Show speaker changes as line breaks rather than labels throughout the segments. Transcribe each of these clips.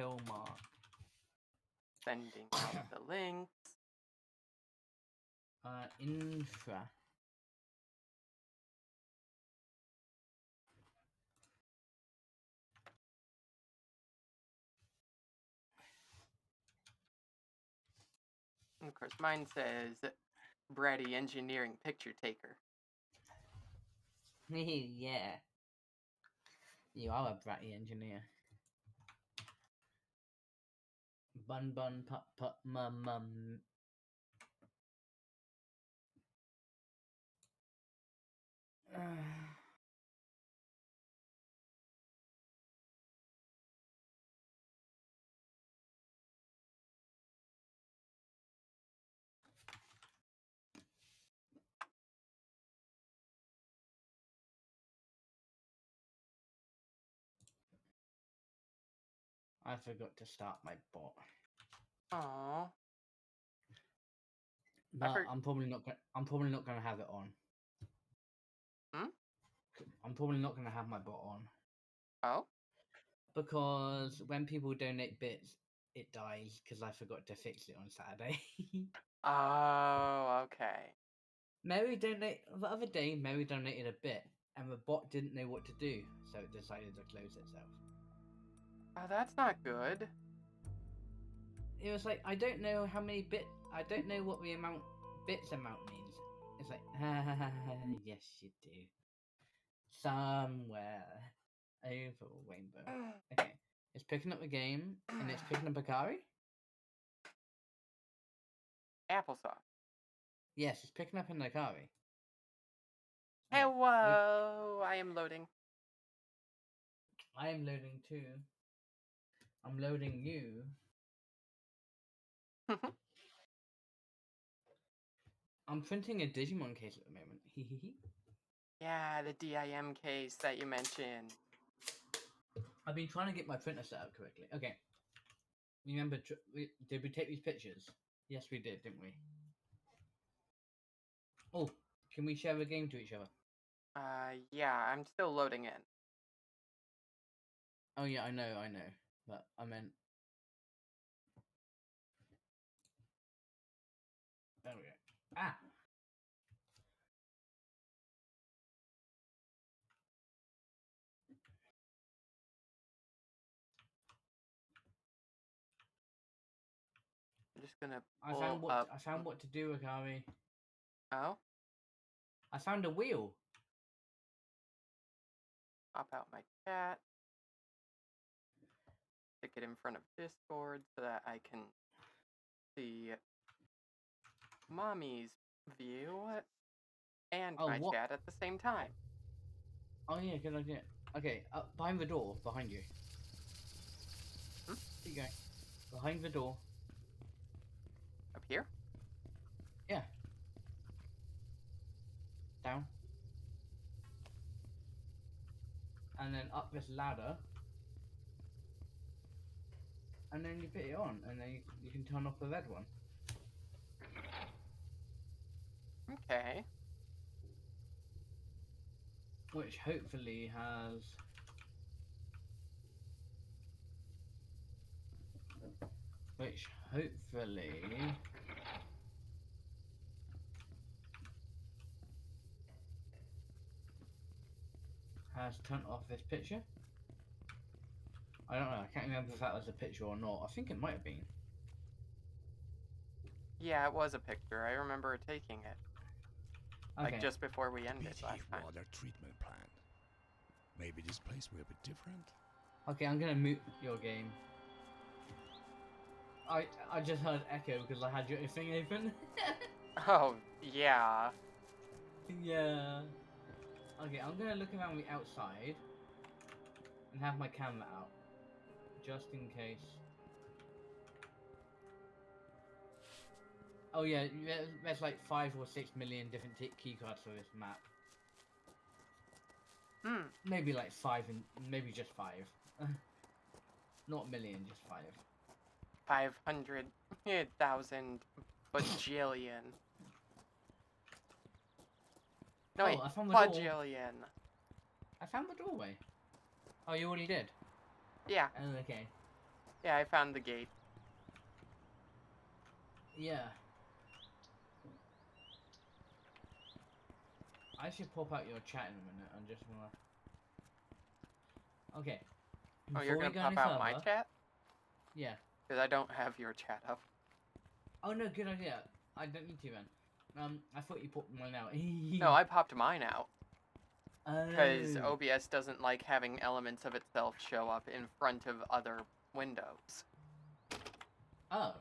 kill mark.
Sending out the links.
Infra.
And of course, mine says Bratty Engineering Picture Taker.
Yeah. You are a bratty engineer. Bun bun put mum. I forgot to start my bot.
Aww.
But I'm probably not gonna have it on.
Hmm?
I'm probably not gonna have my bot on.
Oh?
Because when people donate bits, it dies because I forgot to fix it on Saturday.
Oh, okay.
The other day, Mary donated a bit, and the bot didn't know what to do, so it decided to close itself.
Oh, that's not good.
It was like, I don't know how many I don't know what the bits amount means. It's like, yes you do. Somewhere over a rainbow. Okay, it's picking up the game, and it's picking up Akari?
Applesauce.
Yes, it's picking up an Akari.
Hello! I am loading.
I am loading too. I'm loading you. I'm printing a Digimon case at the moment.
Yeah, the DIM case that you mentioned.
I've been trying to get my printer set up correctly. Okay. Remember, did we take these pictures? Yes, we did, didn't we? Oh, can we share a game to each other?
Yeah, I'm still loading in.
Oh yeah, I know. But I meant... There we go. Ah!
I'm just gonna
I found what to do, Akari.
Oh?
I found a wheel.
Pop out my chat. Stick it in front of Discord so that I can see Mommy's view and my chat at the same time.
Oh yeah, good idea. Okay, behind the door, behind you.
Hmm?
There you go. Behind the door.
Up here?
Yeah. Down. And then up this ladder. And then you put it on, and then you can turn off the red one.
Okay.
Which hopefully has... has turned off this picture. I don't know, I can't remember if that was a picture or not. I think it might have been.
Yeah, it was a picture. I remember taking it.
Okay.
Like just before we ended last time.
Water treatment plant. Maybe this place will be different.
Okay, I'm gonna mute your game. I just heard echo because I had your thing open.
Oh, yeah.
Yeah. Okay, I'm gonna look around the outside and have my camera out, just in case. Oh yeah, there's like 5 or 6 million different keycards for this map. Maybe like 5 and maybe just 5. Not million, just 5.
500,000 bajillion. No, wait,
I found the
bajillion.
I found the doorway. Oh, you already did?
Yeah.
Oh, okay.
Yeah, I found the gate.
Yeah. I should pop out your chat in a minute and just wanna. Okay.
Oh, you're
Before we
gonna
go
pop
any
out my
further-
chat?
Yeah.
Because I don't have your chat up.
Oh no, good idea. I don't need to then. I thought you popped mine out.
No, I popped mine out. Because
Oh.
OBS doesn't like having elements of itself show up in front of other windows.
Oh.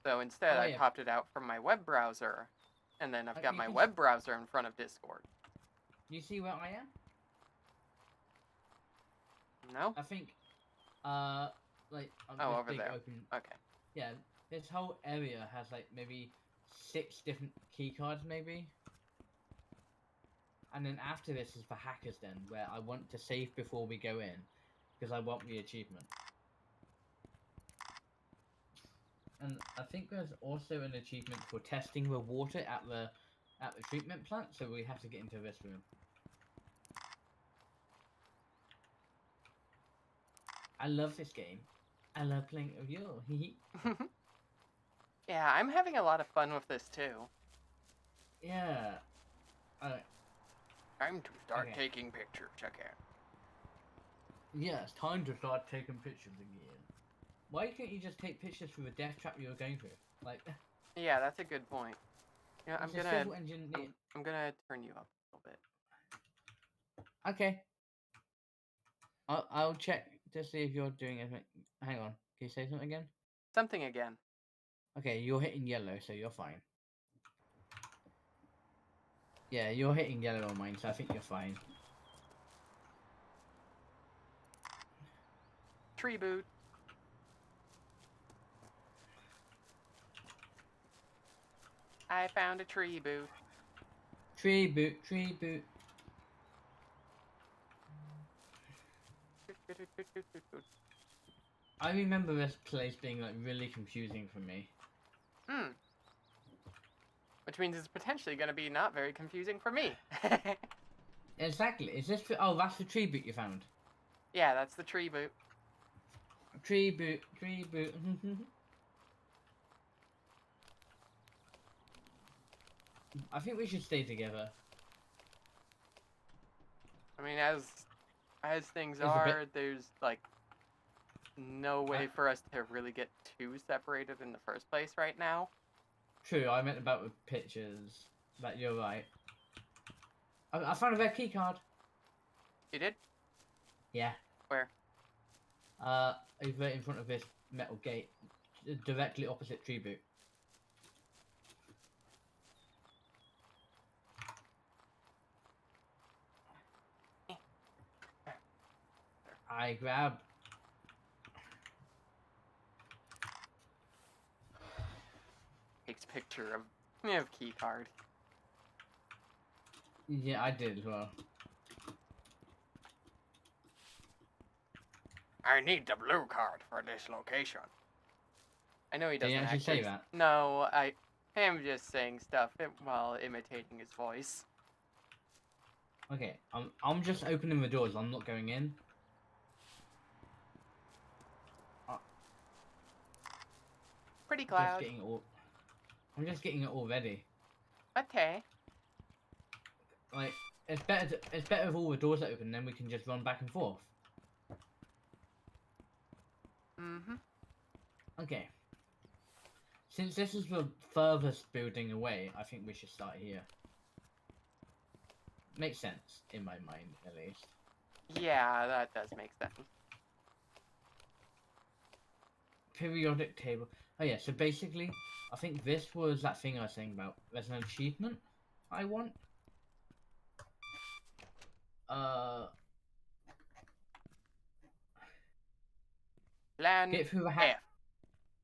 So instead,
Oh,
I
yeah.
popped it out from my web browser, and then I've got
You
my
can
web browser in front of Discord.
You see where I am?
No?
I think, like,
Oh,
this
over
big
there.
open.
Okay.
Yeah, this whole area has like maybe 6 different key cards, maybe. And then after this is for hackers, then where I want to save before we go in, because I want the achievement. And I think there's also an achievement for testing the water at the treatment plant, so we have to get into this room. I love this game. I love playing with you.
Yeah, I'm having a lot of fun with this too.
Yeah.
Time to start
Okay.
taking pictures again.
Yeah, it's time to start taking pictures again. Why can't you just take pictures through the death trap you were going through? Like,
Yeah, that's a good point. You know, I'm
it's a
gonna
civil engineer.
I'm gonna turn you up a little bit.
Okay. I'll check to see if you're doing anything. Hang on. Can you say something again?
Something again.
Okay, you're hitting yellow, so you're fine. Yeah, you're hitting yellow on mine, so I think you're fine.
Tree boot. I found a tree boot.
Tree boot, tree boot. I remember this place being like really confusing for me.
Hmm. Which means it's potentially going to be not very confusing for me.
Exactly. Is this? Oh, that's the tree boot you found.
Yeah, that's the tree boot.
Tree boot, tree boot. I think we should stay together.
I mean, as things
There's a bit-
are, there's like no way for us to really get too separated in the first place right now.
True, I meant about the pictures. But you're right. I found a red key card.
You did?
Yeah.
Where?
Over in front of this metal gate, directly opposite tree boot. I grab.
Takes picture of key card.
Yeah, I did as well.
I need the blue card for this location. I know he
Did
doesn't
he actually say that?
No, I am just saying stuff while imitating his voice.
Okay, I'm just opening the doors. I'm not going in.
Pretty cloud.
I'm just getting it all ready.
Okay.
Like it's better if all the doors are open, then we can just run back and forth.
Mm-hmm.
Okay. Since this is the furthest building away, I think we should start here. Makes sense in my mind, at least.
Yeah, that does make sense.
Periodic table. Oh yeah, so basically, I think this was that thing I was saying about. There's an achievement I want.
Plan
Get through the
F.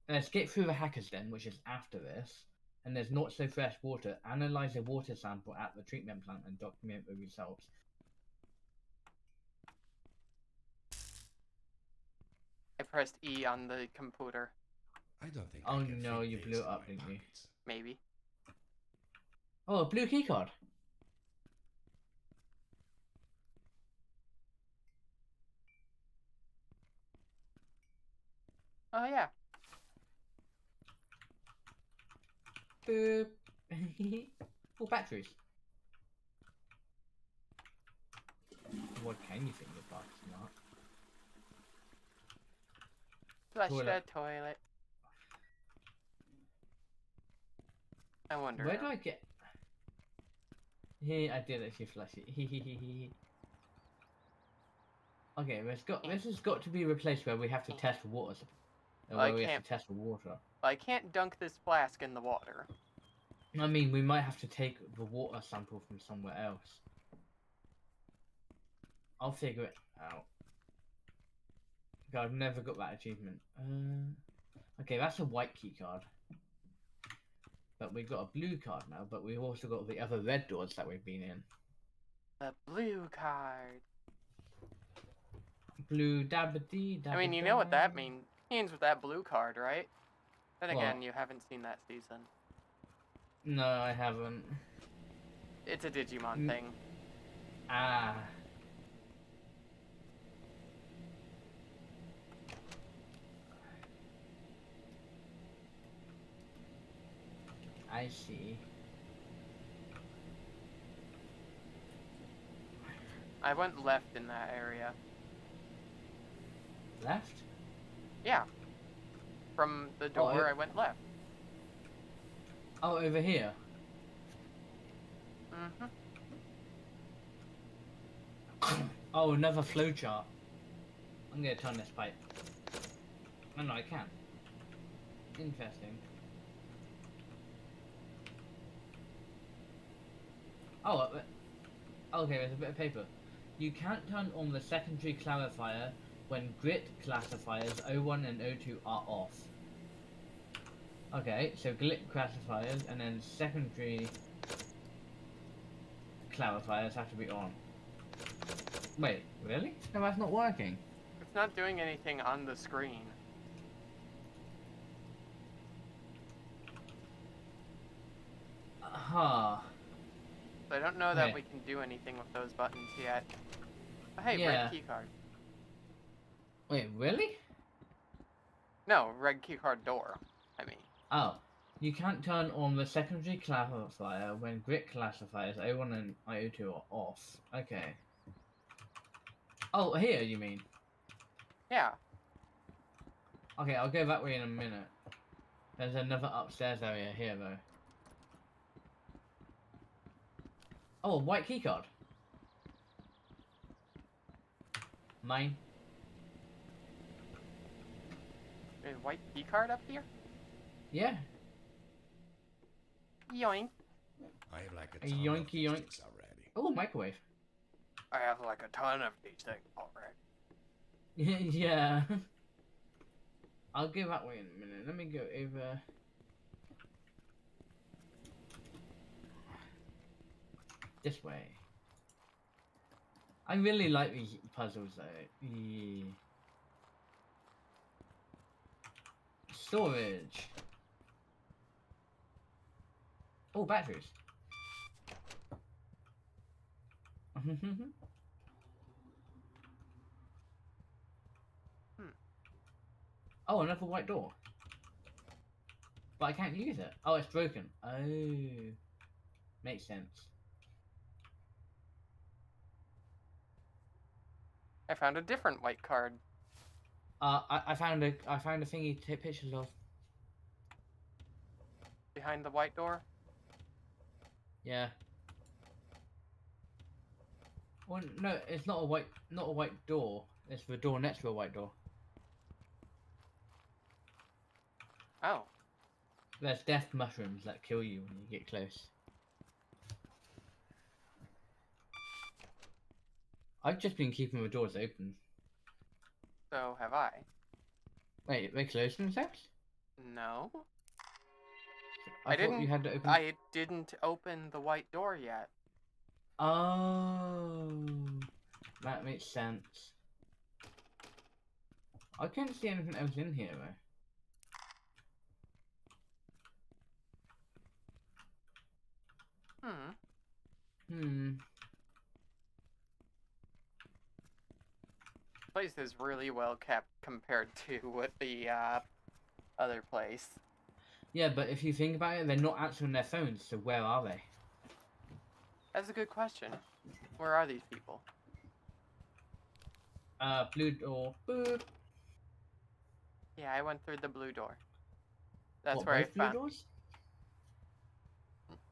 Let's get through the hackers den, which is after this. And there's not so fresh water. Analyze the water sample at the treatment plant and document the results.
I pressed E on the computer.
I don't think.
Oh
I can
no,
fit
you
this
blew it
in
up,
my
didn't you?
pockets.
Maybe.
Oh, a blue keycard.
Oh yeah.
Boop. Oh, batteries. What can you think the park's not?
Flush
Toilet.
the toilet. I wonder.
Where do I get? Here, I did actually flush it. Okay, this has got to be replaced where we have to test water. Where we have to test the water.
I can't dunk this flask in the water.
I mean, we might have to take the water sample from somewhere else. I'll figure it out. God, I've never got that achievement. Okay, that's a white key card. But we've got a blue card now, but we've also got the other red doors that we've been in.
The blue card.
Blue dabba-dee, dabba-da.
I mean, you know what that means with that blue card, right? Then
What?
again, you haven't seen that season.
No, I haven't.
It's a Digimon thing.
Ah. I see.
I went left in that area.
Left?
Yeah. From the door, I went left.
Oh, over here. Oh, another flowchart. I'm gonna turn this pipe. Oh no, I can. Interesting. Oh, okay, there's a bit of paper. You can't turn on the secondary clarifier when grit classifiers O1 and O2 are off. Okay, so grit classifiers and then secondary clarifiers have to be on. Wait, really? No, that's not working.
It's not doing anything on the screen.
Huh.
So I don't know that
Okay.
we can do anything with those buttons yet. Oh, hey,
Yeah.
red keycard.
Wait, really?
No, red keycard door, I mean.
Oh, you can't turn on the secondary classifier when grit classifiers O1 and O2 are off. Okay. Oh, here you mean?
Yeah.
Okay, I'll go that way in a minute. There's another upstairs area here though. Oh, a white keycard. Mine.
There's a white keycard up here?
Yeah.
Yoink.
I have like
A
a ton of
yoinky
these
yoink.
things already.
Oh, microwave.
I have like a ton of these things already.
Yeah. I'll go that way in a minute. Let me go over. This way. I really like these puzzles though. Yeah. Storage. Oh, batteries. Oh, another white door. But I can't use it. Oh, it's broken. Oh. Makes sense.
I found a different white card.
I found a thingy to take pictures of.
Behind the white door?
Yeah. Well, no, it's not a white door. It's the door next to a white door.
Oh.
There's death mushrooms that kill you when you get close. I've just been keeping the doors open.
So have I.
Wait, they closed themselves?
No.
I thought you had to open.
I didn't open the white door yet.
Oh, that makes sense. I can't see anything else in here though.
Place is really well kept compared to what the other place.
Yeah, but if you think about it, they're not answering their phones, so where are they?
That's a good question. Where are these people?
Blue door. Boop.
Yeah, I went through the blue door. That's
What,
where I
both blue
found.
doors?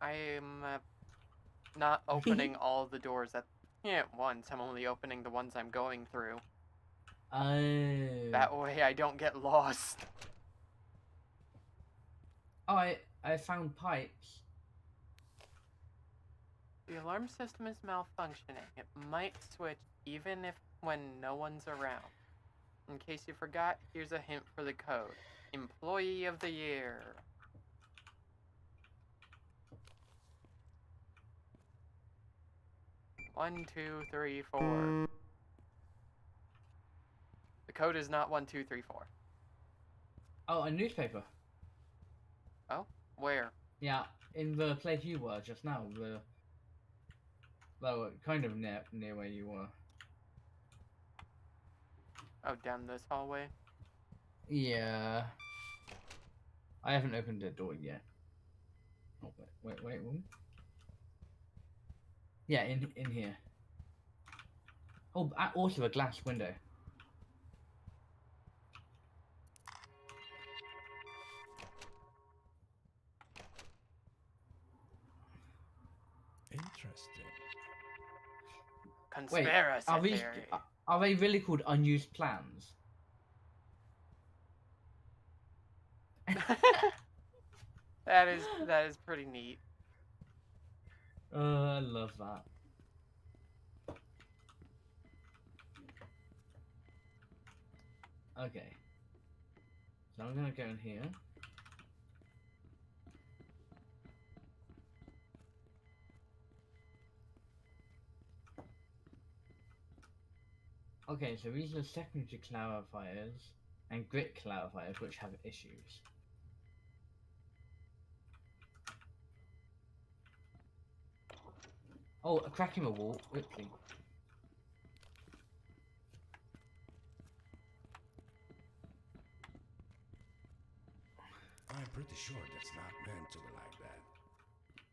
I am not opening all the doors at once. I'm only opening the ones I'm going through.
Oh.
That way I don't get lost.
Oh, I found pipes.
The alarm system is malfunctioning. It might switch even if when no one's around. In case you forgot, here's a hint for the code. Employee of the Year. One, two, three, four. The code is not 1, 2, 3, 4.
Oh, a newspaper.
Oh, where?
Yeah, in the place you were just now. Well, kind of near where you were.
Oh, down this hallway.
Yeah. I haven't opened the door yet. Oh, wait. What? Yeah, in here. Oh, also a glass window.
Interesting.
Wait,
Conspiracy theory.
are they really called unused plans?
that is pretty neat.
I love that. Okay. So I'm gonna go in here. Okay, so these are secondary clarifiers and grit clarifiers which have issues. Oh, a crack in the wall, quickly.
I'm pretty sure that's not meant to be like that.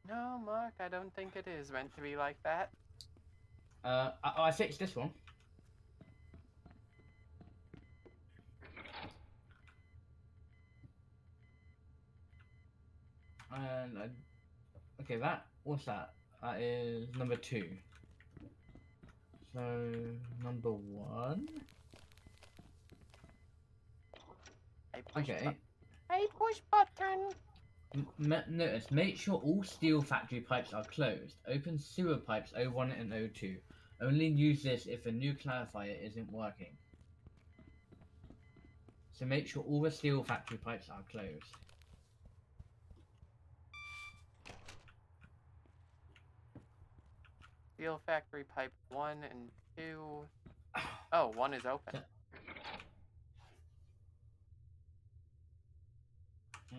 No, Mark, I don't think it is meant to be like that.
I fixed this one. And okay, what's that? That is number 2. So number 1. Okay.
I push button.
Notice, make sure all steel factory pipes are closed. Open sewer pipes O1 and O2. Only use this if a new clarifier isn't working. So make sure all the steel factory pipes are closed.
Steel factory pipe 1 and 2. Oh, 1 is open.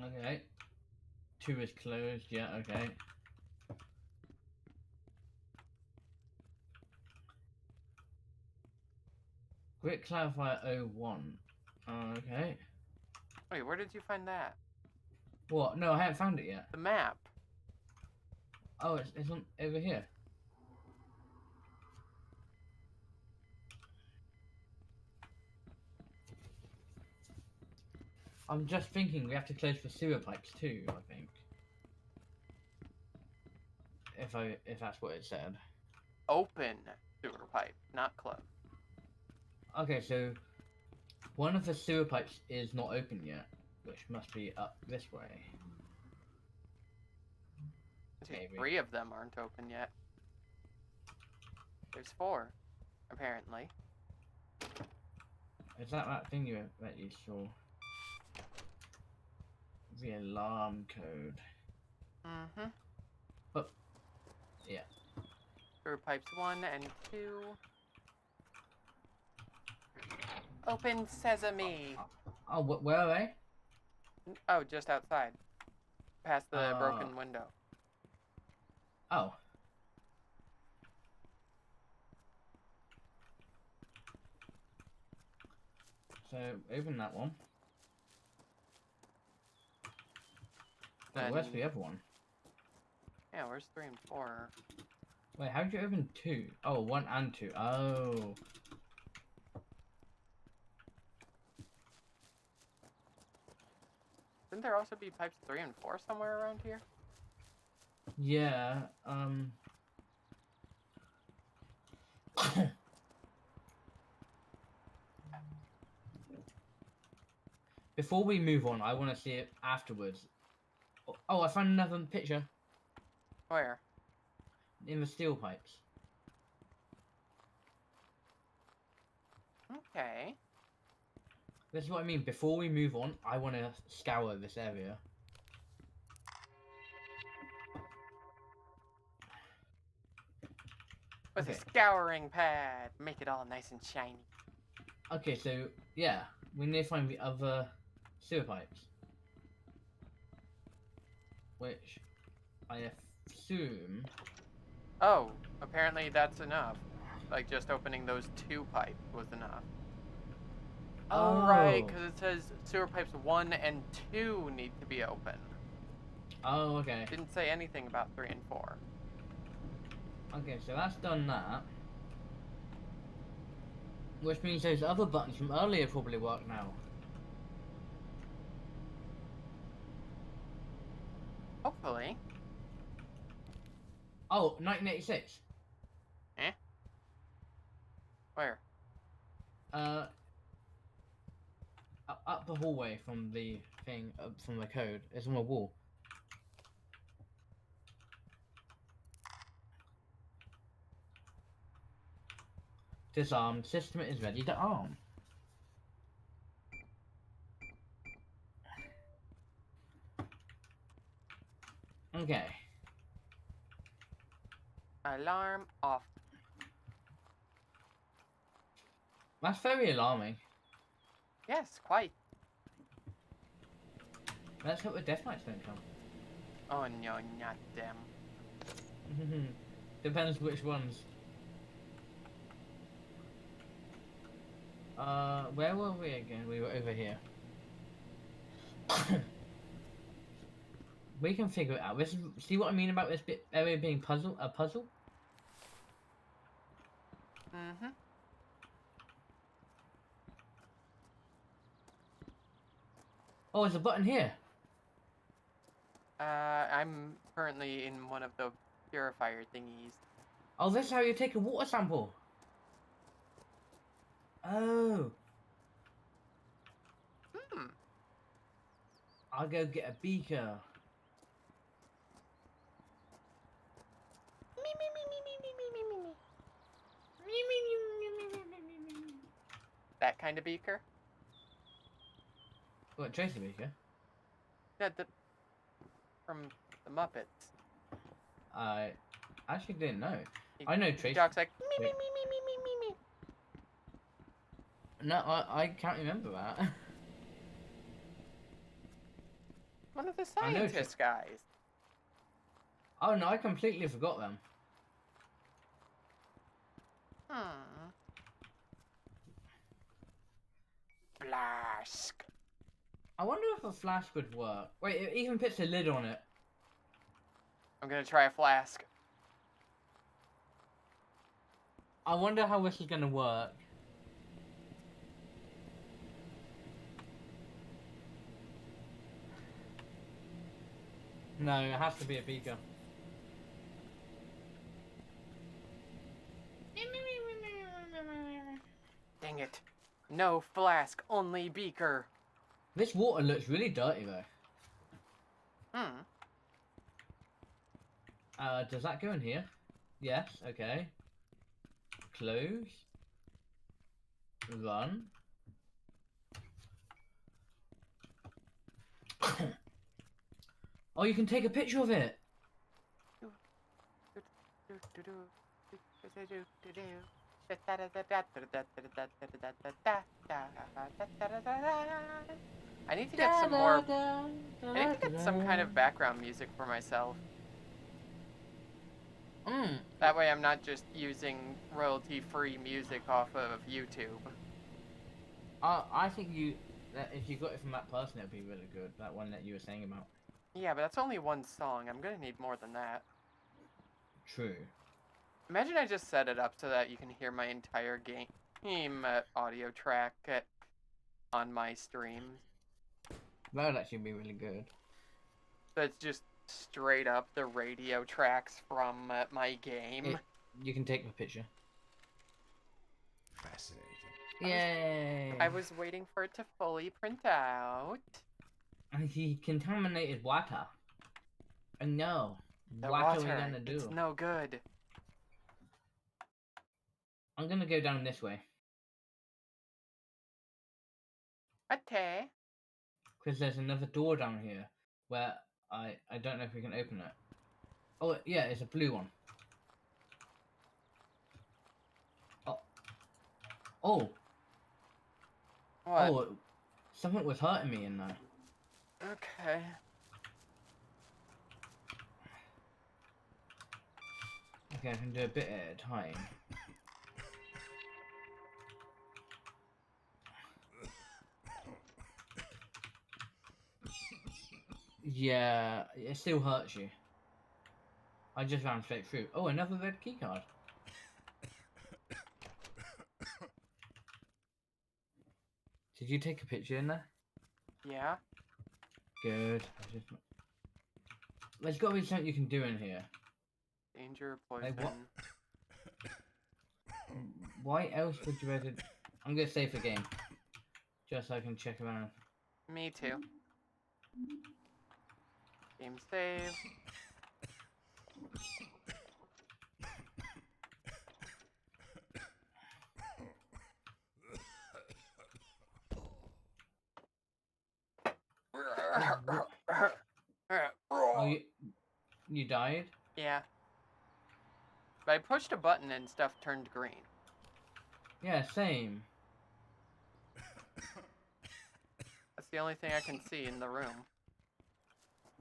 Okay. 2 is closed, yeah, okay. Grit clarifier O1. Okay.
Wait, where did you find that?
What? No, I haven't found it yet.
The map.
Oh, it's on over here. I'm just thinking we have to close for sewer pipes too, I think. If that's what it said.
Open sewer pipe, not closed.
Okay, so one of the sewer pipes is not open yet, which must be up this way. Maybe.
3 of them aren't open yet. There's 4, apparently.
Is that thing that you saw? The alarm code.
Mm-hmm.
But yeah.
Sewer pipes 1 and 2. Open sesame.
Oh, where are they?
Oh, just outside. Past the broken window.
Oh. So open that one. Wait,
Then-
where's the other one?
Yeah, where's 3 and 4?
Wait, how did you open 2? Oh, 1 and 2. Oh.
Shouldn't there also be pipes 3 and 4 somewhere around here?
Yeah, Before we move on, I want to see it afterwards. Oh, I found another picture
Where?
in the steel pipes.
Okay.
This is what I mean. Before we move on, I want to scour this area.
With
Okay.
a scouring pad. Make it all nice and shiny.
Okay, so, yeah. We need to find the other sewer pipes. Which, I assume...
Oh, apparently that's enough. Like, just opening those 2 pipes was enough. Oh, right, because it says sewer pipes 1 and 2 need to be open.
Oh, okay.
Didn't say anything about 3 and 4.
Okay, so that's done that. Which means those other buttons from earlier probably work now.
Hopefully.
Oh, 1986.
Eh? Where?
Up the hallway from the thing, from the code. It's on the wall. Disarmed. System is ready to arm. Okay.
Alarm off.
That's very alarming.
Yes, quite.
Let's hope the death knights don't come.
Oh no, not them.
Depends which ones. Where were we again? We were over here. We can figure it out. This is, see what I mean about this bit area being a puzzle?
Mm-hmm.
Oh, there's a button here.
I'm currently in one of the purifier thingies.
Oh, this is how you take a water sample. Oh.
Hmm.
I'll go get a beaker.
That kind of beaker?
What, Tracy beaker?
Yeah, from the Muppets.
I actually didn't know.
He,
I know
he
Tracy.
talks like
Wait. No, I can't remember that.
One of the
I know
scientist guys.
Oh no, I completely forgot them.
Flask.
I wonder if a flask would work. Wait, it even puts a lid on it.
I'm gonna try a flask.
I wonder how this is gonna work. No, it has to be a beaker.
Dang it. No flask, only beaker.
This water looks really dirty though. Does that go in here? Yes, okay. Close. Run. Oh, you can take a picture of it.
I need to get some more. I need to get some kind of background music for myself. That way I'm not just using royalty-free music off of YouTube.
I think that if you got it from that person, it'd be really good. That one that you were saying about.
Yeah, but that's only one song. I'm gonna need more than that.
True.
Imagine I just set it up so that you can hear my entire game audio track on my streams.
That would actually be really good.
So it's just straight up the radio tracks from my game.
You can take a picture.
Fascinating.
Yay!
I was waiting for it to fully print out.
And he contaminated water. And no.
The
What
water,
are we gonna do?
it's no good.
I'm gonna go down this way.
Okay.
Because there's another door down here where I don't know if we can open it. Oh yeah, it's a blue one. Oh. Oh.
What?
Oh, something was hurting me in there.
Okay.
Okay, I can do a bit at a time. Yeah, it still hurts you. I just ran straight through. Oh, another red keycard. Did you take a picture in there?
Yeah.
Good. There's got to be something you can do in here.
Danger, poison.
Like what? Why else would you rather... I'm gonna save the game. Just so I can check around.
Me too. Game save.
Oh, you died?
Yeah. But I pushed a button and stuff turned green.
Yeah, same.
That's the only thing I can see in the room.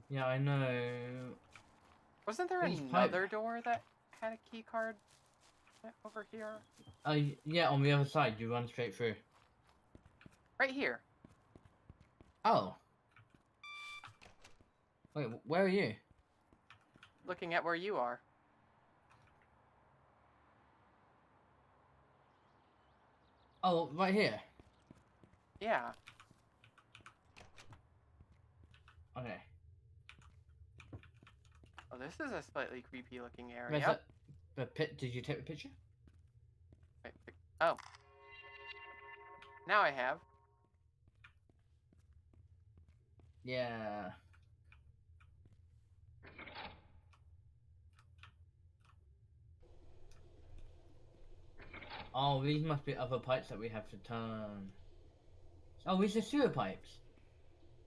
Yeah, I know.
Wasn't there
These
another door that had a key card over here?
Yeah, on the other side, you run straight through.
Right here.
Oh. Wait, where are you?
Looking at where you are.
Oh, right here.
Yeah.
Okay.
Oh, this is a slightly creepy looking
Where's
area.
the pit? Did you take the picture?
Wait, oh. Now I have.
Yeah. Oh, these must be other pipes that we have to turn. Oh, these are sewer pipes.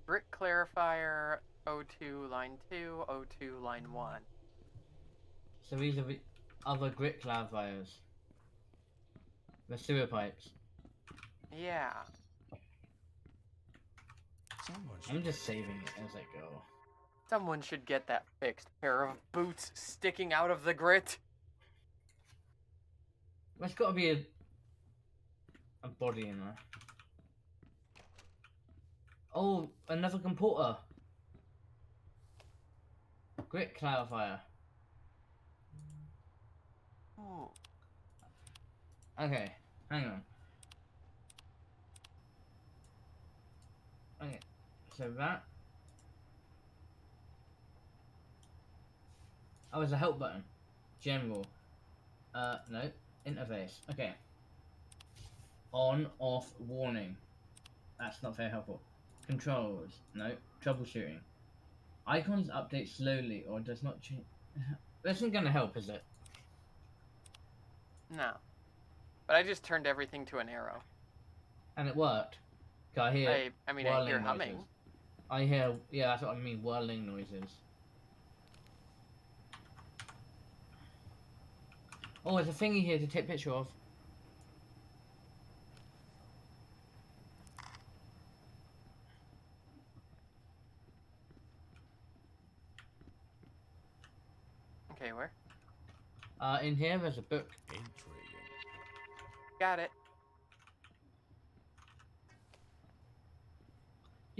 Brick clarifier, O2 line 2, O2 line 1.
So these are the other grit clarifiers. The sewer pipes.
Yeah.
I'm just saving it as I go.
Someone should get that fixed. Pair of boots sticking out of the grit.
There's got to be a body in there. Oh, another computer. Grit clarifier.
Ooh.
Okay, hang on. Okay, so that. Oh, it's a help button. General. No. Interface. Okay. On, off, warning. That's not very helpful. Controls. No. Troubleshooting. Icons update slowly or does not change. This isn't gonna help, is it?
No. But I just turned everything to an arrow.
And it worked. I hear.
I mean, I hear
whirling
humming.
noises. I hear. Yeah, that's what I mean. Whirling noises. Oh, there's a thingy here to take a picture of.
Okay, where?
In here, there's a book.
Intriguing.
Got it.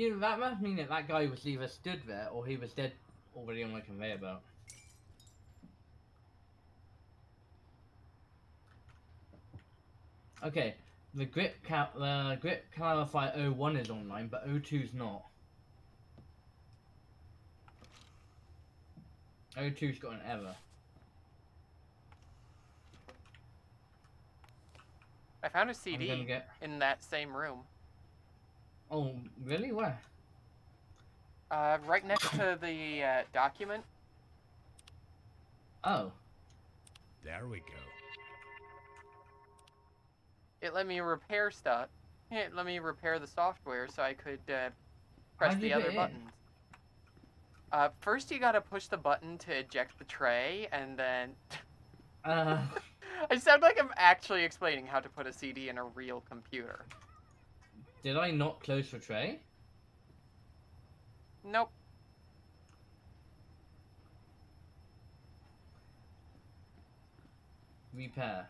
You know, that must mean that that guy was either stood there or he was dead already on the conveyor belt. Okay, the grip clarify 01 is online, but 02's not. 02's got an error.
I found a CD
get...
in that same room.
Oh, really? Where?
Right next to the document.
Oh.
There we go.
It let me repair stuff. It let me repair the software so I could press the other buttons. First you gotta push the button to eject the tray, and then... I sound like I'm actually explaining how to put a CD in a real computer.
Did I not close the tray?
Nope.
Repair.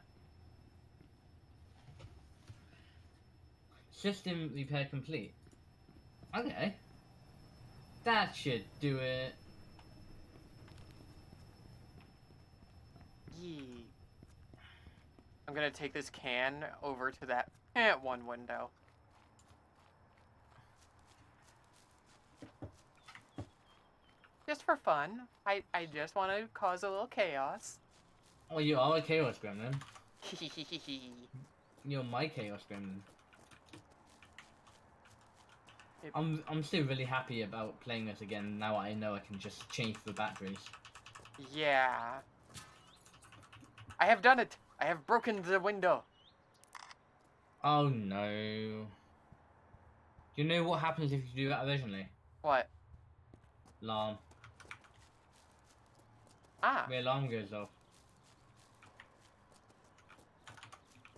System repair complete. Okay. That should do it.
Yee. I'm gonna take this can over to that one window. Just for fun. I just want to cause a little chaos.
Oh, you are a chaos gremlin. You're my chaos gremlin. I'm still really happy about playing this again now I know I can just change the batteries.
Yeah. I have done it! I have broken the window.
Oh no. Do you know what happens if you do that originally?
What?
Alarm.
Ah.
The alarm goes off.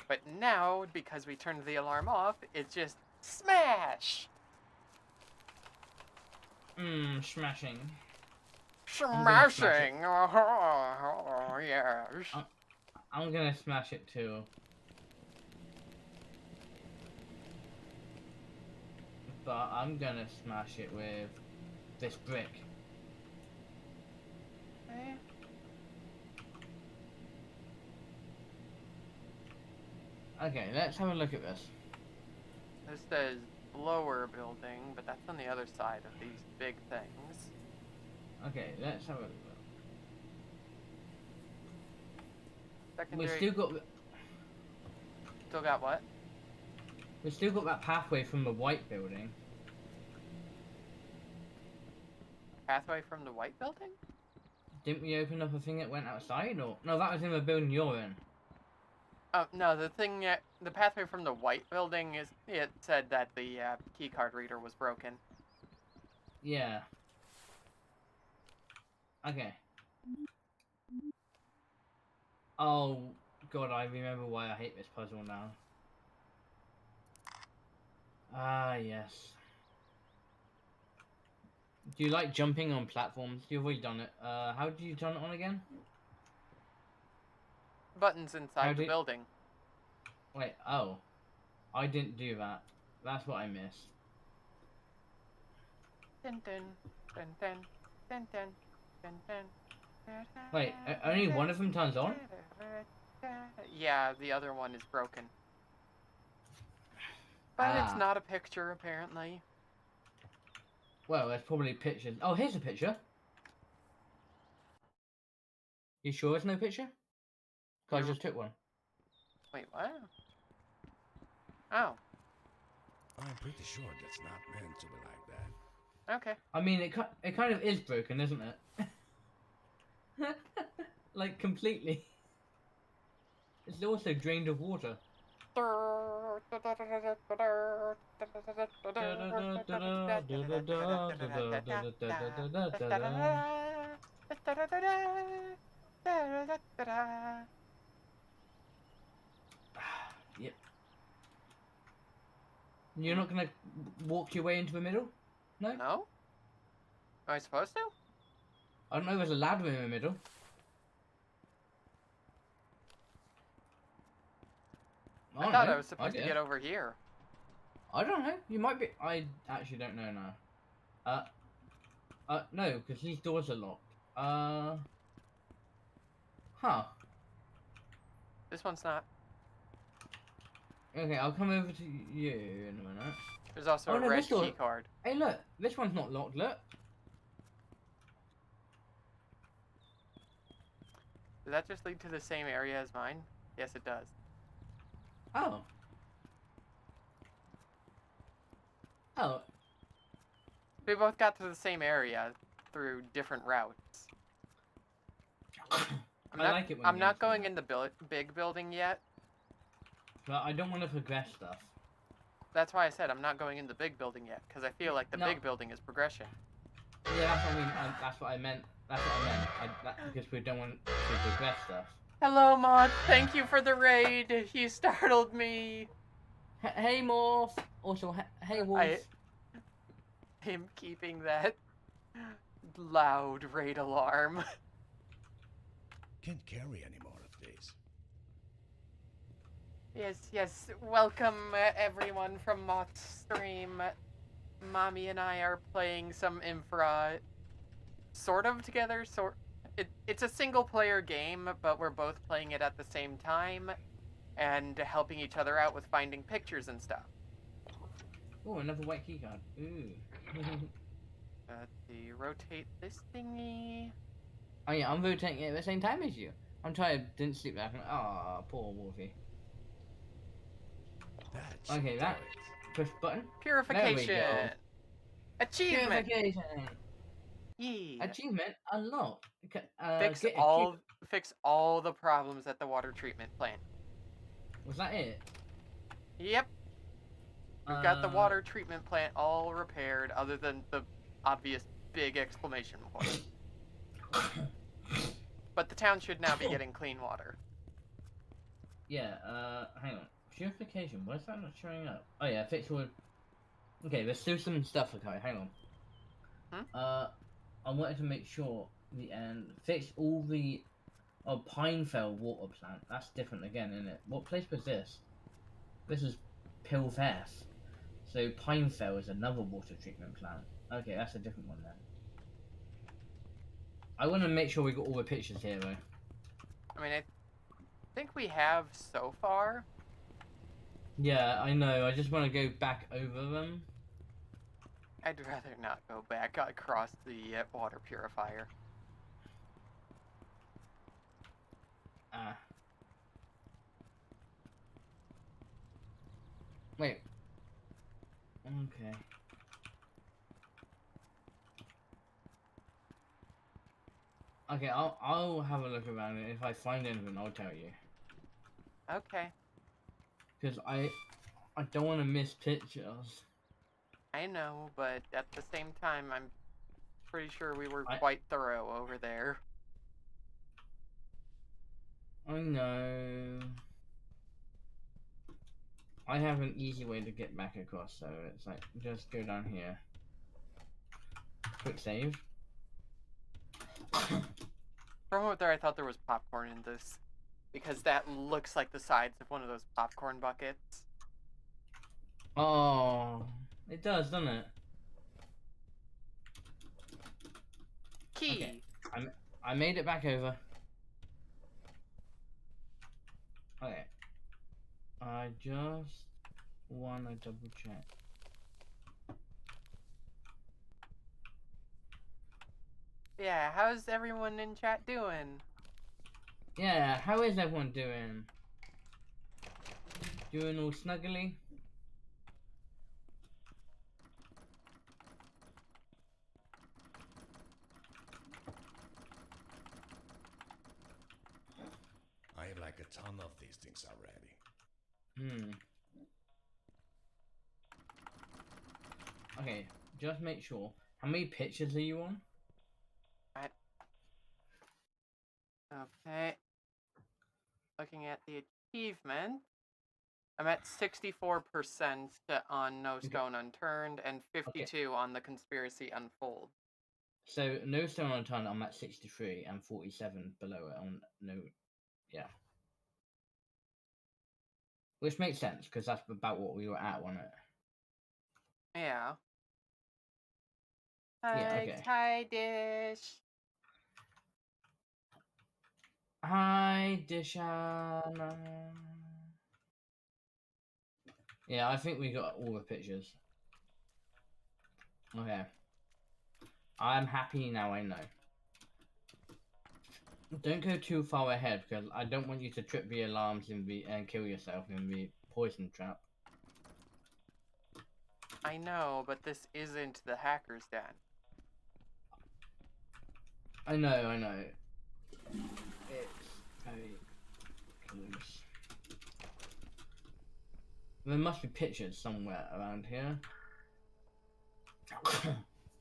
But now, because we turned the alarm off, it's just smash!
Smashing.
Smashing! Oh, yes.
I'm gonna smash it too. But I'm gonna smash it with this brick.
Okay.
Okay, let's have a look at this.
This says lower building, but that's on the other side of these big things.
Okay, let's have a look.
Secondary.
We still got
what?
we still got that pathway from the white building.
Pathway from the white building?
Didn't we open up a thing that went outside, or no? That was in the building you're in.
Oh no, the pathway from the white building is. It said that the key card reader was broken.
Yeah. Okay. Oh god, I remember why I hate this puzzle now. Ah, yes. Do you like jumping on platforms? You've already done it. How did you turn it on again?
Buttons inside the building.
Wait, oh. I didn't do that. That's what I missed.
Dun, dun, dun, dun, dun, dun, dun, dun.
Wait, only one of them turns on?
Yeah, the other one is broken. But it's not a picture, apparently.
Well, there's probably pictures. Oh, here's a picture. You sure there's no picture? Because I just took one.
Wait, what? Oh.
I'm pretty sure that's not meant to be like that.
Okay.
I mean, it kind of is broken, isn't it? Like, completely. It's also drained of water. Yep. You're not gonna walk your way into the middle? No?
No? Am I supposed to?
I don't know, there's a ladder in the middle.
I thought I was supposed to get over here.
I don't know. You might be. I actually don't know now. No, because these doors are locked. Huh.
This one's not.
Okay, I'll come over to you in a minute.
There's also
Oh
a
no,
red
this door.
key card.
Hey, look. This one's not locked. Look.
Does that just lead to the same area as mine? Yes, it does.
Oh. Oh.
We both got to the same area through different routes.
I like it when
I'm
games
not
do
going
that.
in the big building yet.
But I don't want to progress stuff.
That's why I said I'm not going in the big building yet, because I feel like the
No.
big building is progression.
Yeah, that's what I mean. That's what I meant. That's what I meant. Because we don't want to progress stuff.
Hello, Mod. Thank you for the raid. You startled me.
Hey, Morph. Also, hey, Wolf.
I'm keeping that loud raid alarm.
Can't carry any more of these.
Yes. Welcome, everyone from Moth's stream. Mommy and I are playing some Infra, sort of together. It's a single-player game, but we're both playing it at the same time, and helping each other out with finding pictures and stuff.
Oh, another white keycard. Ooh.
Let's see, rotate this thingy.
Oh yeah, I'm rotating it at the same time as you. I'm tired. Didn't sleep last night. Ah, poor Wolfie.
That's
Okay, that. Push button.
Purification.
There we go.
Achievement.
Purification.
Yeah.
Achievement unlocked.
Fix all the problems at the water treatment plant.
Was that it?
Yep. We've got the water treatment plant all repaired, other than the obvious big exclamation point. But the town should now be getting clean water.
Yeah, hang on. Purification, why is that not showing up? Oh yeah, fix all... Okay, let's do some stuff, okay, hang on. I wanted to make sure the end... Fix all the... Oh, Pinefell water plant. That's different again, isn't it? What place was this? This is Pilveth. So Pinefell is another water treatment plant. Okay, that's a different one then. I want to make sure we got all the pictures here, though.
I mean, I think we have so far.
Yeah, I know. I just want to go back over them.
I'd rather not go back across the water purifier.
Wait. Okay. Okay, I'll have a look around it. If I find anything, I'll tell you.
Okay.
Because I don't want to miss pictures.
I know, but at the same time, I'm pretty sure we were quite thorough over there.
I know. I have an easy way to get back across, so it's like, just go down here. Quick save.
For a moment there, I thought there was popcorn in this. Because that looks like the sides of one of those popcorn buckets.
Oh, it does, doesn't it?
Key!
Okay. I made it back over. Okay. I just want to double check.
Yeah, how's everyone in chat doing?
Yeah, how is everyone doing? Doing all snuggly?
I have like a ton of these things already.
Okay, just make sure. How many pictures are you on?
Okay. Looking at the achievement, I'm at 64% on No Stone Unturned and 52 on the Conspiracy Unfold.
So, No Stone Unturned, I'm at 63 and 47 below it on no... Yeah. Which makes sense, because that's about what we were at, wasn't it?
Yeah.
Yeah,
Hi,
okay.
hi, Dish.
Hi, Dishana. Yeah, I think we got all the pictures. Okay. I'm happy now, I know. Don't go too far ahead because I don't want you to trip the alarms and kill yourself in the poison trap.
I know, but this isn't the hacker's den.
I know. It's very close. There must be pictures somewhere around here.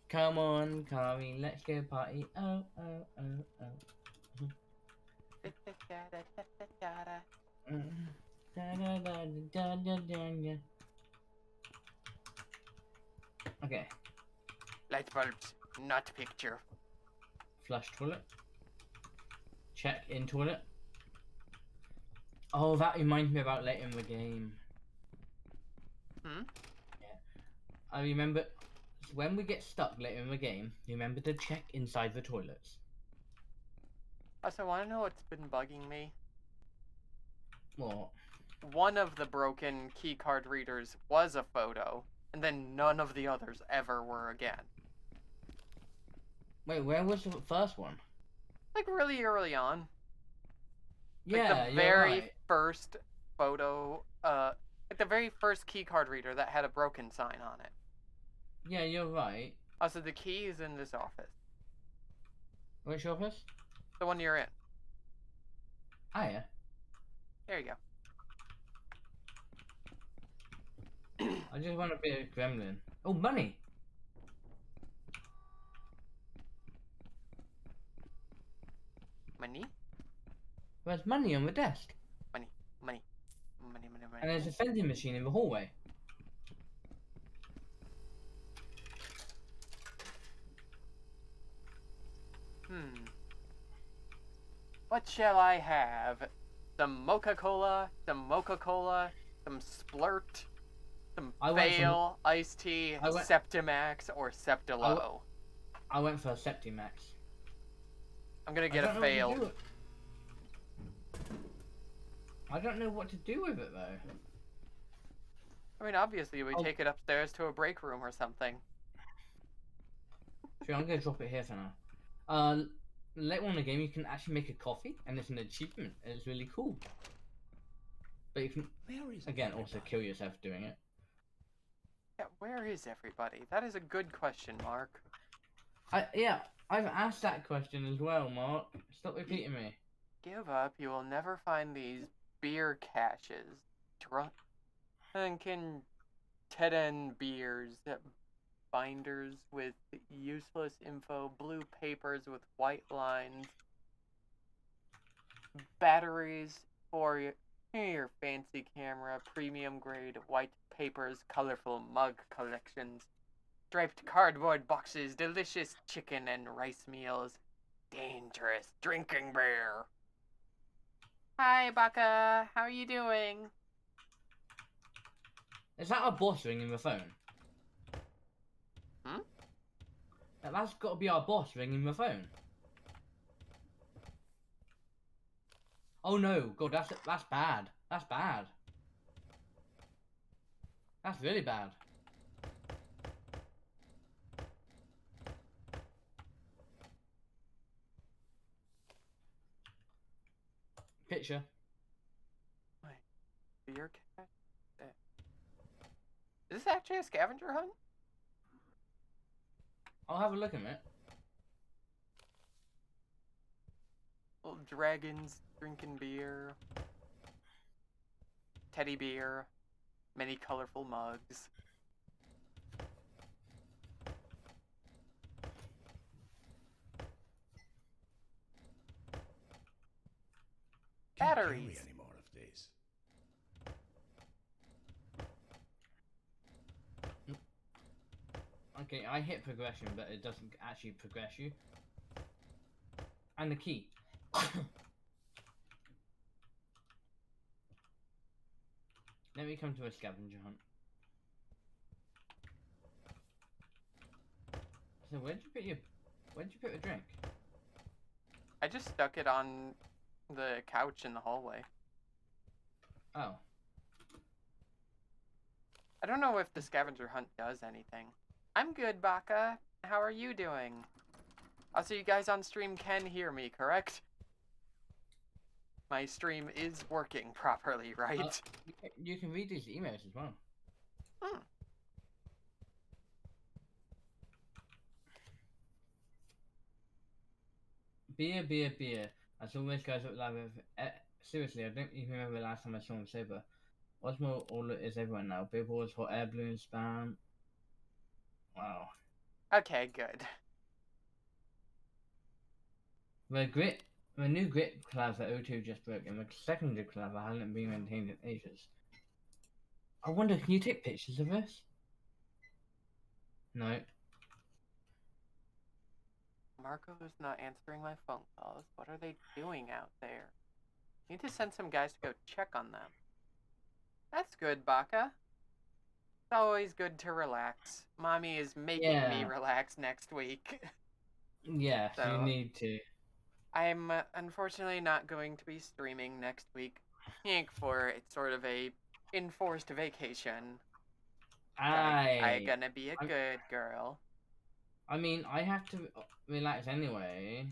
Come on, Kari, let's go party. Oh. Okay,
Light bulbs, not picture.
flush toilet. Check in toilet. Oh, that reminds me about later in the game.
Hmm?
I remember when we get stuck later in the game, remember to check inside the toilets.
Also, want to know what's been bugging me?
What?
One of the broken keycard readers was a photo, and then none of the others ever were again.
Wait, where was the first one?
Like really early on.
Yeah,
Like the
you're
very
right.
first photo, like the very first keycard reader that had a broken sign on it.
Yeah, you're right.
Also, the key is in this office.
Which office?
The one you're in.
Ah, yeah.
There you go.
I just want to be a gremlin. Oh, money!
Money?
There's money on the desk.
Money.
And there's a vending machine in the hallway.
What shall I have? Some Mocha-Cola, some Splurt, some Fail, Iced Tea, Septimax, or Septilo.
I went for a Septimax.
I'm gonna get a Fail.
I don't know what to do with it though.
I mean, obviously we take it upstairs to a break room or something.
Sure, I'm gonna drop it here for now. Later on in the game, you can actually make a coffee, and it's an achievement. It's really cool. But you can, again, also kill yourself doing it.
Yeah, where is everybody? That is a good question, Mark.
Yeah, I've asked that question as well, Mark. Stop repeating me.
Give up. You will never find these beer caches. Drunken Teden beers, binders with useless info, blue papers with white lines, batteries for your fancy camera, premium grade white papers, colorful mug collections, striped cardboard boxes, delicious chicken and rice meals, dangerous drinking beer. Hi, Baka. How are you doing?
Is that our boss ringing the phone?
Hmm?
That's got to be our boss ringing the phone. Oh no, God, that's bad. That's bad. That's really bad. Picture.
Wait, beer cache? Is this actually a scavenger hunt?
I'll have a look at it.
Little dragons drinking beer. Teddy beer. Many colorful mugs.
Can't
Batteries.
carry any more of these.
Okay, I hit progression, but it doesn't actually progress you. And the key. Let me come to a scavenger hunt. So where'd you put the drink?
I just stuck it on the couch in the hallway.
Oh.
I don't know if the scavenger hunt does anything. I'm good, Baka. How are you doing? Also, you guys on stream can hear me, correct? My stream is working properly, right?
You can read these emails as well.
Hmm.
Beer. I saw those guys look like seriously, I don't even remember the last time I saw them sober. Osmo all is everyone now. Billboards, hot air balloons, spam. Wow.
Okay, good.
The new grit collabs at O2 just broke, and the secondary collab hasn't been maintained in ages. I wonder, can you take pictures of this? No.
Marco is not answering my phone calls. What are they doing out there? Need to send some guys to go check on them. That's good, Baka. It's always good to relax. Mommy is making me relax next week.
Yes,
So,
you need to.
I'm unfortunately not going to be streaming next week. For it's sort of a enforced vacation. I gonna be a good girl.
I mean, I have to relax anyway.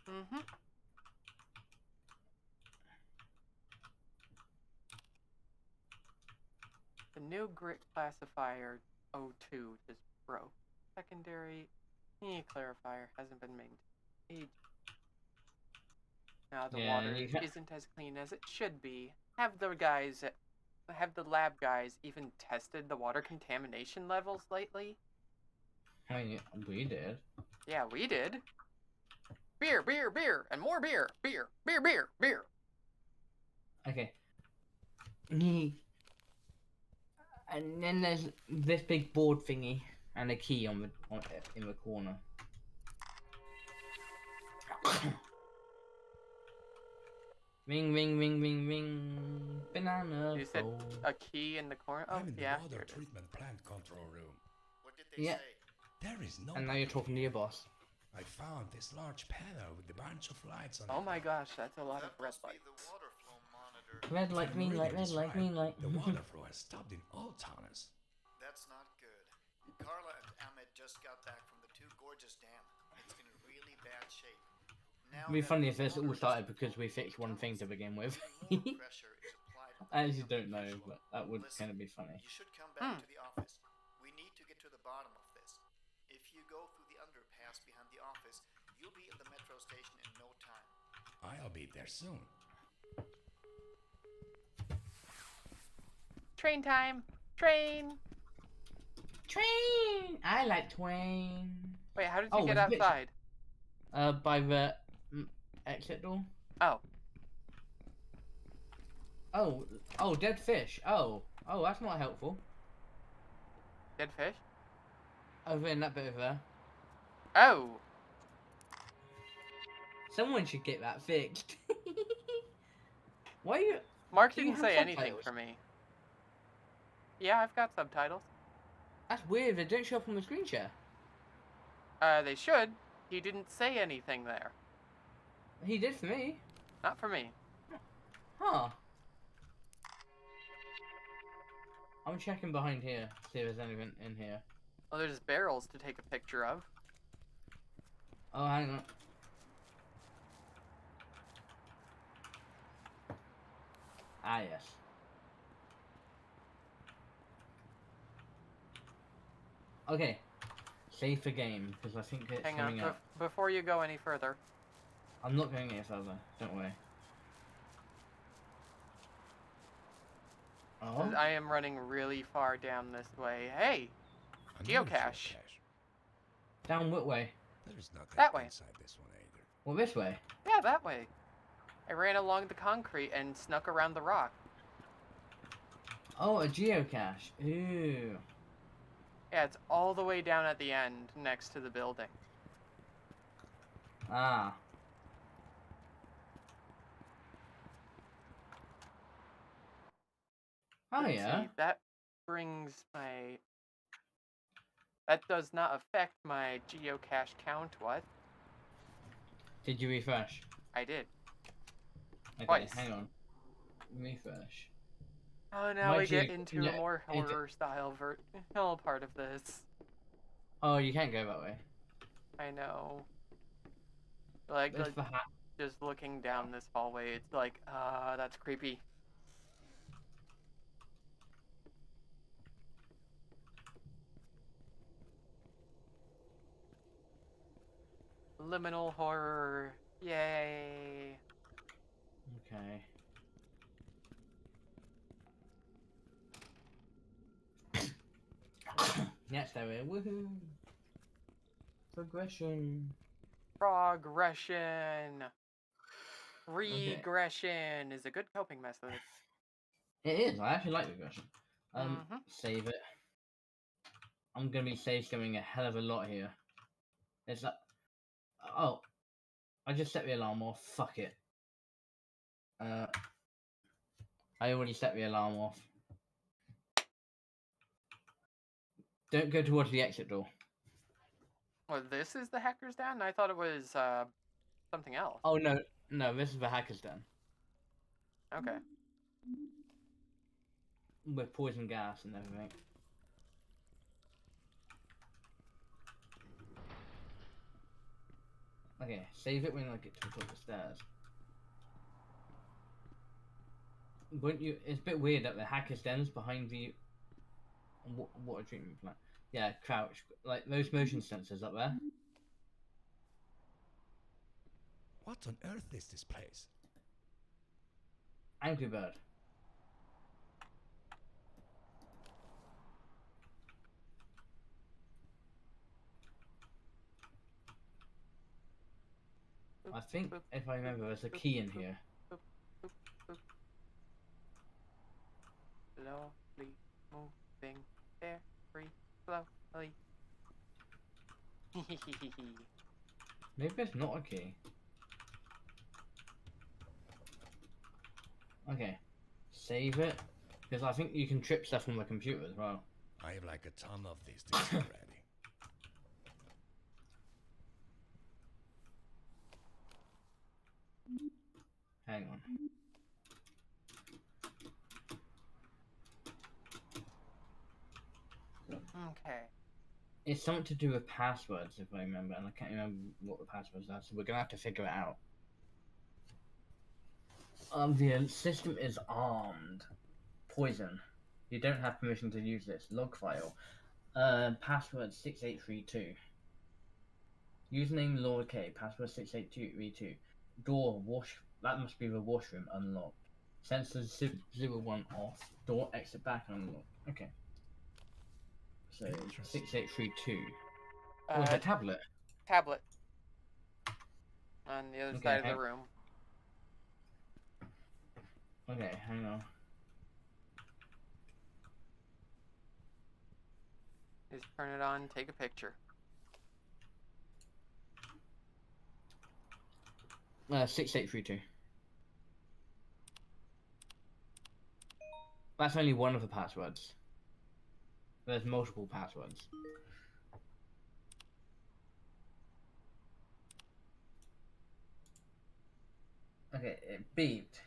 Mm-hmm. The new grit classifier 02 just broke. Secondary clarifier hasn't been maintained. Now the water isn't as clean as it should be. Have the lab guys even tested the water contamination levels lately?
I mean, we did.
Yeah, we did. Beer, and more beer. Beer.
Okay. And then there's this big board thingy and a key in the corner. Ring. Banana.
You said a key in the corner? Oh,
I'm in the
yeah.
water treatment plant control room.
What did they say?
There is no.
And now you're talking to your boss.
I found this large panel with a bunch of lights on it.
Oh my gosh, that's a lot of
That
red
must be
lights.
the water flow monitor.
Red light, green light, red light, green light.
The water flow has stopped in all tunnels.
That's not good. Carla and Ahmed just got back from the Two Gorges Dam. It's in really bad shape. Now
It'd be
that
funny
the
if this all
water is
started
in
because we
full
fixed one thing to begin with.
more pressure is applied at the
I actually
beginning
don't
of the
know,
visual.
but that would
Listen,
kind of be funny.
You should come back to the office. We need to get to the bottom of this. If you go through the underpass behind the office, you'll be at the metro station in no time.
I'll be there soon.
Train time! Train!
I like Twain.
Wait, how did you
Oh,
get
it's a bit-
outside?
By the exit door.
Oh.
Oh, dead fish. Oh, that's not helpful.
Dead fish?
Over in that bit over there.
Oh!
Someone should get that fixed. Why are you?
Mark
Do you
didn't
have
say anything
subtitles?
for me. Yeah, I've got subtitles.
That's weird. They don't show up on the screen share.
They should. He didn't say anything there.
He did for me.
Not for me.
Huh. I'm checking behind here. See if there's anything in here.
Well, there's barrels to take a picture of.
Oh, hang on. Ah, yes. Okay. Save the game, because I think it's
Hang on,
coming up.
before you go any further.
I'm not going any further. Don't worry. Oh?
I am running really far down this way. Hey!
Another
Geocache.
Down what way?
There is nothing
That way.
inside this one either.
Well, this way.
Yeah, that way. I ran along the concrete and snuck around the rock.
Oh, a geocache. Ooh.
Yeah, it's all the way down at the end, next to the building.
Ah. Oh,
Let's
yeah.
see, that brings my That does not affect my geocache count. What?
Did you refresh?
I did.
Okay,
Twice.
hang on. Refresh.
Oh, now
My
we get
geo-
into
yeah,
a more
it-
horror style part of this.
Oh, you can't go that way.
I know. Like,
There's the hat.
just looking down this hallway, it's like, that's creepy. Liminal horror. Yay.
Okay. Yes, there we are. Woohoo! Progression.
Progression. Regression is a good coping method.
It is. I actually like regression.
Mhm.
Save it. I'm gonna be save going a hell of a lot here. It's like, oh, I just set the alarm off. Fuck it. I already set the alarm off. Don't go towards the exit door.
Well, this is the hacker's den? I thought it was, something else.
Oh no, no, this is the hacker's den
Okay.
with poison gas and everything. Okay, save it when I get to the top of the stairs. Wouldn't you? It's a bit weird that the hacker's den's behind the water treatment plant. Yeah, crouch. Like those motion sensors up there.
What on earth is this place?
Angry Bird. I think, if I remember, there's a key in here.
Slowly moving very slowly.
Maybe it's not a key. Okay, save it, because I think you can trip stuff on the computer as well.
I have like a ton of these things already.
Hang on.
Okay.
It's something to do with passwords, if I remember, and I can't remember what the passwords are, so we're gonna have to figure it out. The system is armed. Poison. You don't have permission to use this. Log file. Password 6832. Username Lord K. Password 68232. Door wash. That must be the washroom unlocked. Sensors 01 off. Door exit back unlocked. Okay. So
Interesting.
6832. Oh, it's a tablet.
Tablet. On the other side of the room.
Okay, hang on.
Just turn it on, take a picture.
6832. That's only one of the passwords. There's multiple passwords. Okay, it beeped.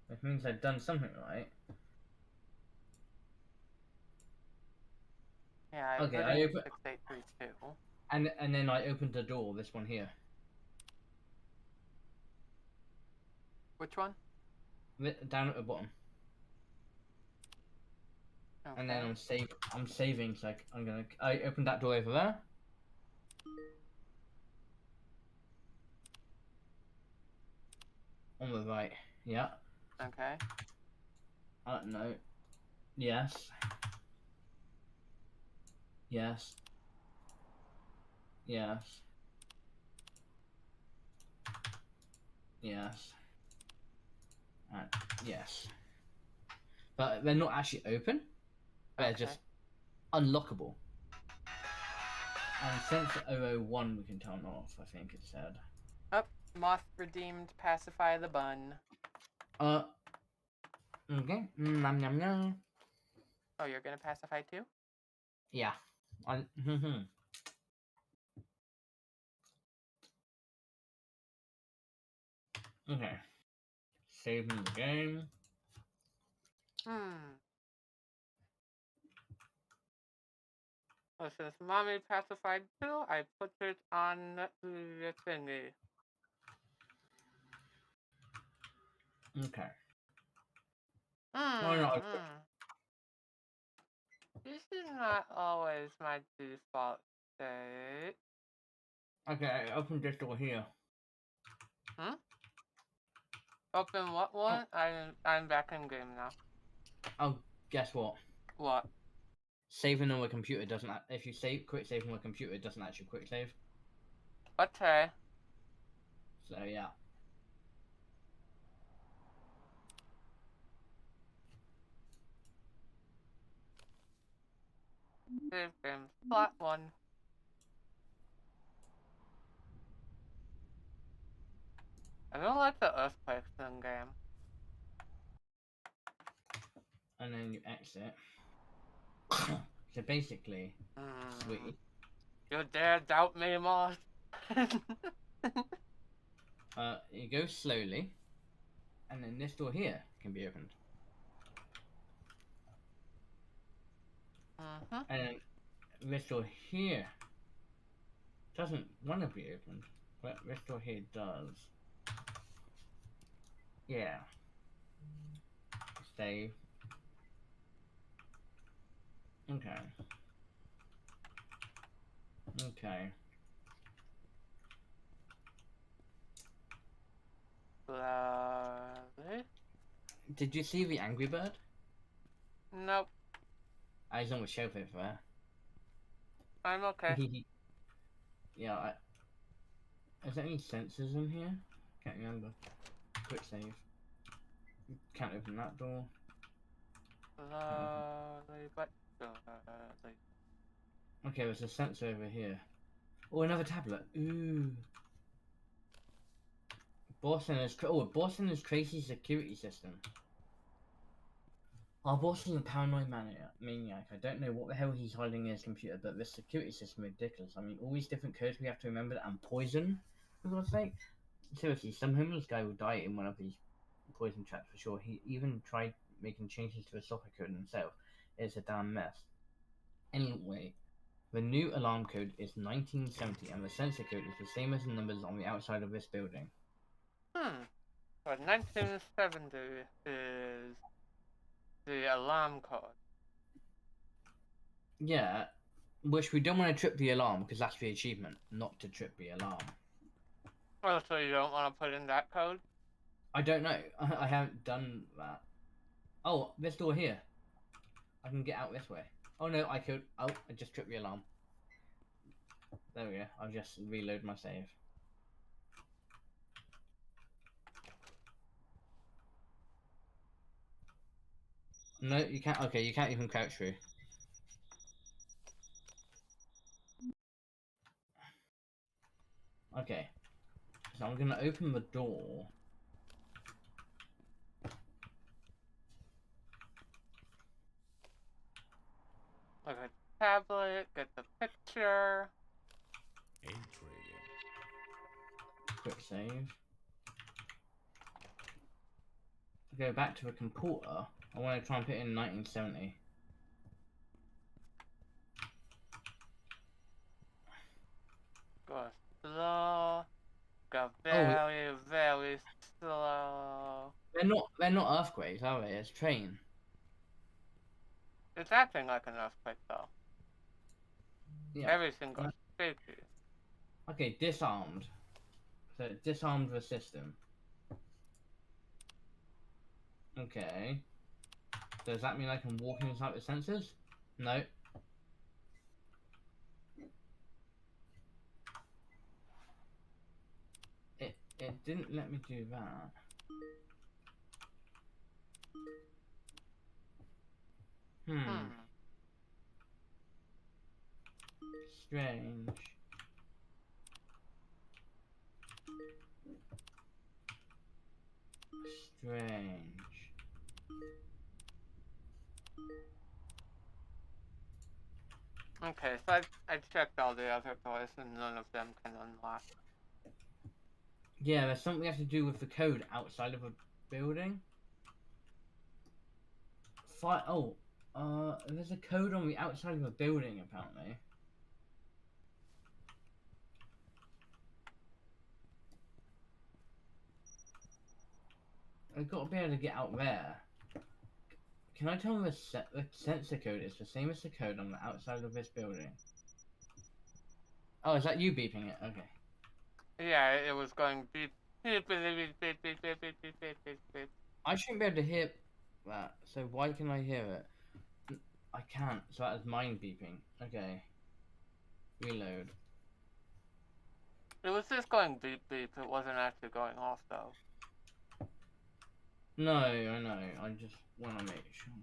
Which means I've done something right.
Yeah, I
Okay,
put
I
in
open-
6832.
And then I opened the door, this one here.
Which one?
Down at the bottom.
Okay.
And then I'm saving, so I opened that door over there. On the right, yeah.
Okay.
No. Yes. Yes. Yes. Yes. And yes. But they're not actually open. They're
Okay.
just unlockable. And sensor 001 we can turn off, I think it said.
Oh, moth redeemed, pacify the bun.
Okay. Nom nom nom.
Oh, you're gonna pacify too?
Yeah. Okay. Saving the game.
Well, since mommy pacified too, I put it on the thingy.
Okay.
Hmm.
Oh no.
This is not always my default state.
Okay, I opened this door here.
Open what one? I'm back in game now.
Oh, guess what?
What?
Saving on a computer doesn't. If you quick save on a computer, it doesn't actually quick save.
Okay.
So yeah.
Save game slot 1. I don't like the earthquakes in game.
And then you exit. So basically, sweet.
You dare doubt me, Moss?
You go slowly, and then this door here can be opened. And then this door here doesn't want to be opened, but this door here does. Yeah. Save. Okay. Okay.
Lovely.
Did you see the Angry Bird?
Nope.
I was on the shelf over there.
I'm okay.
Yeah, is there any sensors in here? Can't remember. Quick save. Can't open that door.
Lovely, but lovely.
Okay, there's a sensor over here. Oh, another tablet. Ooh. Boston is Tracy's security system. Our boss is a paranoid maniac. I don't know what the hell he's hiding in his computer, but this security system is ridiculous. I mean, all these different codes we have to remember, and poison, for God's sake. Seriously, some homeless guy will die in one of these poison traps for sure. He even tried making changes to the software code himself. It's a damn mess. Anyway, the new alarm code is 1970, and the sensor code is the same as the numbers on the outside of this building.
So 1970 is the alarm code.
Yeah, which we don't want to trip the alarm because that's the achievement, not to trip the alarm.
Oh, so you don't want to put in that code?
I don't know. I haven't done that. Oh, this door here. I can get out this way. Oh no, I could. Oh, I just tripped the alarm. There we go. I'll just reload my save. No, you can't. Okay, you can't even crouch through. Okay. So I'm gonna open the door.
Look at the tablet, get the picture.
Intriguing.
Quick save. To go back to the computer, I want to try and put in 1970.
Go slow. Go very, very slow.
They're not earthquakes, are they? It's train.
It's acting like an earthquake though.
Yeah.
Everything goes shaky.
Okay, disarmed. So it disarmed the system. Okay. Does that mean I can walk inside the sensors? No. It didn't let me do that. Strange. Strange.
Okay, so I checked all the other doors and none of them can unlock.
Yeah, there's something we have to do with the code outside of a building. There's a code on the outside of a building, apparently. I've got to be able to get out there. Can I tell them the sensor code is the same as the code on the outside of this building? Oh, is that you beeping it? Okay.
Yeah, it was going beep, beep, beep, beep, beep, beep, beep, beep, beep, beep, beep, beep.
I shouldn't be able to hear that, so why can I hear it? I can't, so that is mine beeping. Okay. Reload.
It was just going beep, beep. It wasn't actually going off, though.
No, I know. I just want to make sure.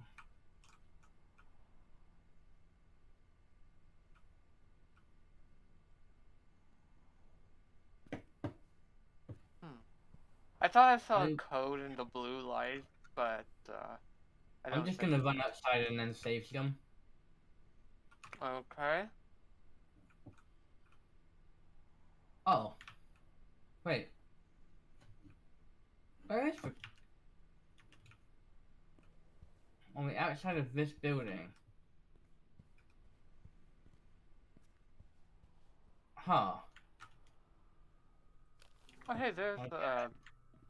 I thought I saw a code in the blue light, but I don't
I'm just
think
gonna run outside and then save them.
Okay.
Oh. Wait. Where is the... On the outside of this building. Huh.
Oh, hey, there's
Okay.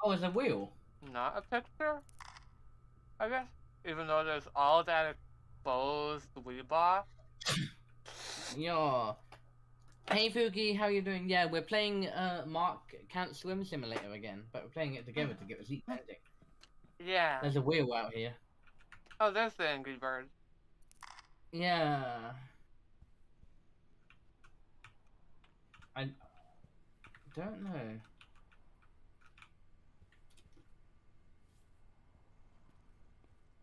Oh, there's a wheel.
not a picture, I guess. Even though there's all that exposed Weeba.
Yeah. Hey Fuki, how you doing? Yeah, we're playing Mark Can't Swim Simulator again, but we're playing it together to get the seat ending.
Yeah.
There's a wheel out here.
Oh, there's the Angry Bird.
Yeah. I don't know.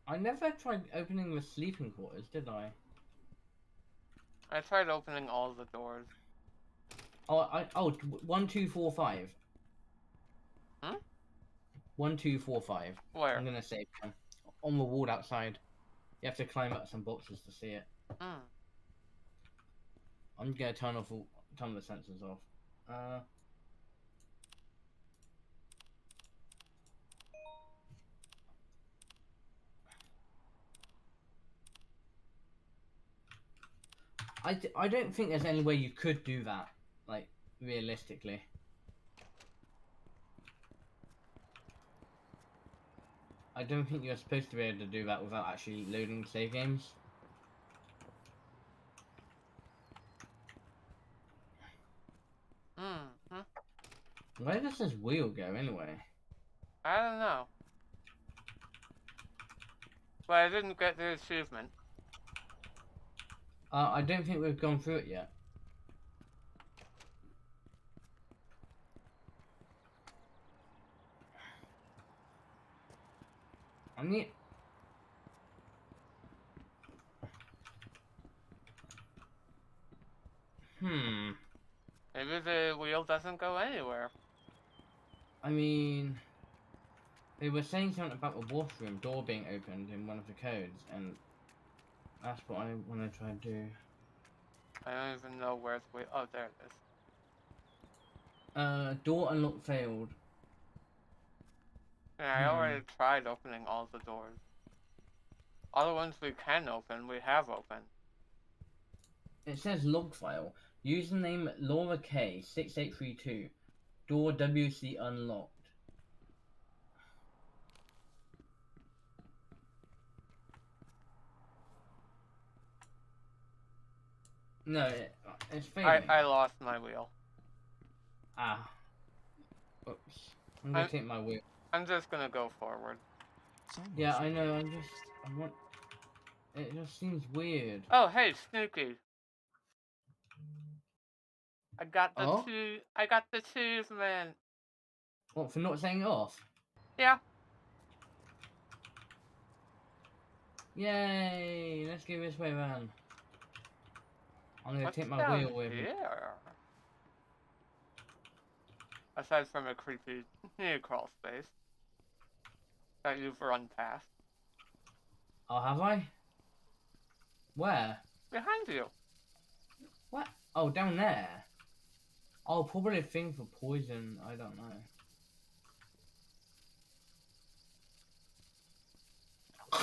I never tried opening the sleeping quarters, did I?
I tried opening all the doors.
Oh, 1, 2, 4, 5.
Hmm?
1, 2, 4, 5.
Where?
I'm gonna save them. On the wall outside. You have to climb up some boxes to see it.
Hmm.
I'm gonna turn the sensors off. I don't think there's any way you could do that, like, realistically. I don't think you're supposed to be able to do that without actually loading save games.
Hmm.
Where does this wheel go anyway?
I don't know. But I didn't get the achievement.
I don't think we've gone through it yet. I mean...
Maybe the wheel doesn't go anywhere.
I mean... They were saying something about the washroom door being opened in one of the codes, and that's what I want to try and do.
I don't even know where the wheel... Oh, there it is.
Door unlock failed.
Yeah, I already tried opening all the doors. All the ones we can open, we have opened.
It says log file. Username Laura K 6832. Door WC unlocked. No, it's failing.
I lost my wheel.
Ah. Oops. I'm gonna take my wheel.
I'm just gonna go forward.
Yeah, I know, I want... It just seems weird.
Oh, hey, Snooky. I got the achievement.
What, for not saying it off?
Yeah.
Yay! Let's go this way around. I'm gonna
What's
take my
down
wheel with me.
here? Aside from a creepy crawl space that you've run past.
Oh, have I? Where?
Behind you.
What? Oh, down there. Oh, probably a thing for poison. I don't know.
I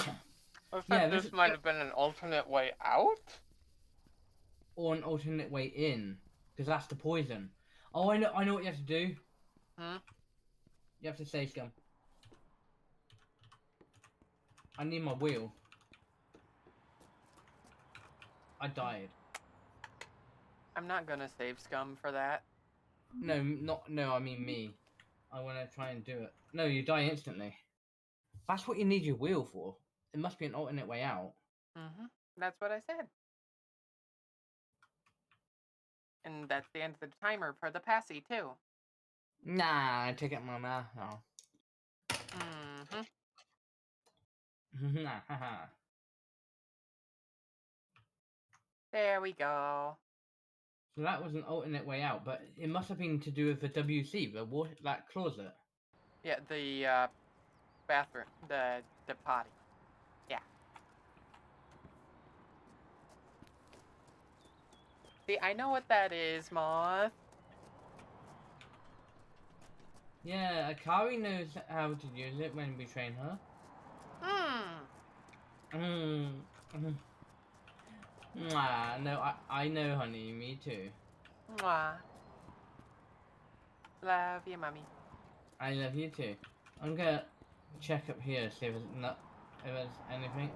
Yeah,
thought
this
this might have been an alternate way out.
or an alternate way in, because that's the poison. Oh, I know what you have to do.
Hmm?
You have to save scum. I need my wheel. I died.
I'm not gonna save scum for that.
No, no. I mean me. I want to try and do it. No, you die instantly. That's what you need your wheel for. It must be an alternate way out.
Mm-hmm. That's what I said. And that's the end of the timer for the passy, too.
Nah, I take it my math now.
Mm-hmm.
Nah, haha.
There we go.
So that was an alternate way out, but it must have been to do with the WC, the water, that closet.
Yeah, the bathroom, the potty. Yeah. See, I know what that is, Moth.
Yeah, Akari knows how to use it when we train her. Mm. Mwah, no, I know, honey. Me too.
Mwah. Love you, mommy.
I love you too. I'm gonna check up here, see if there's anything.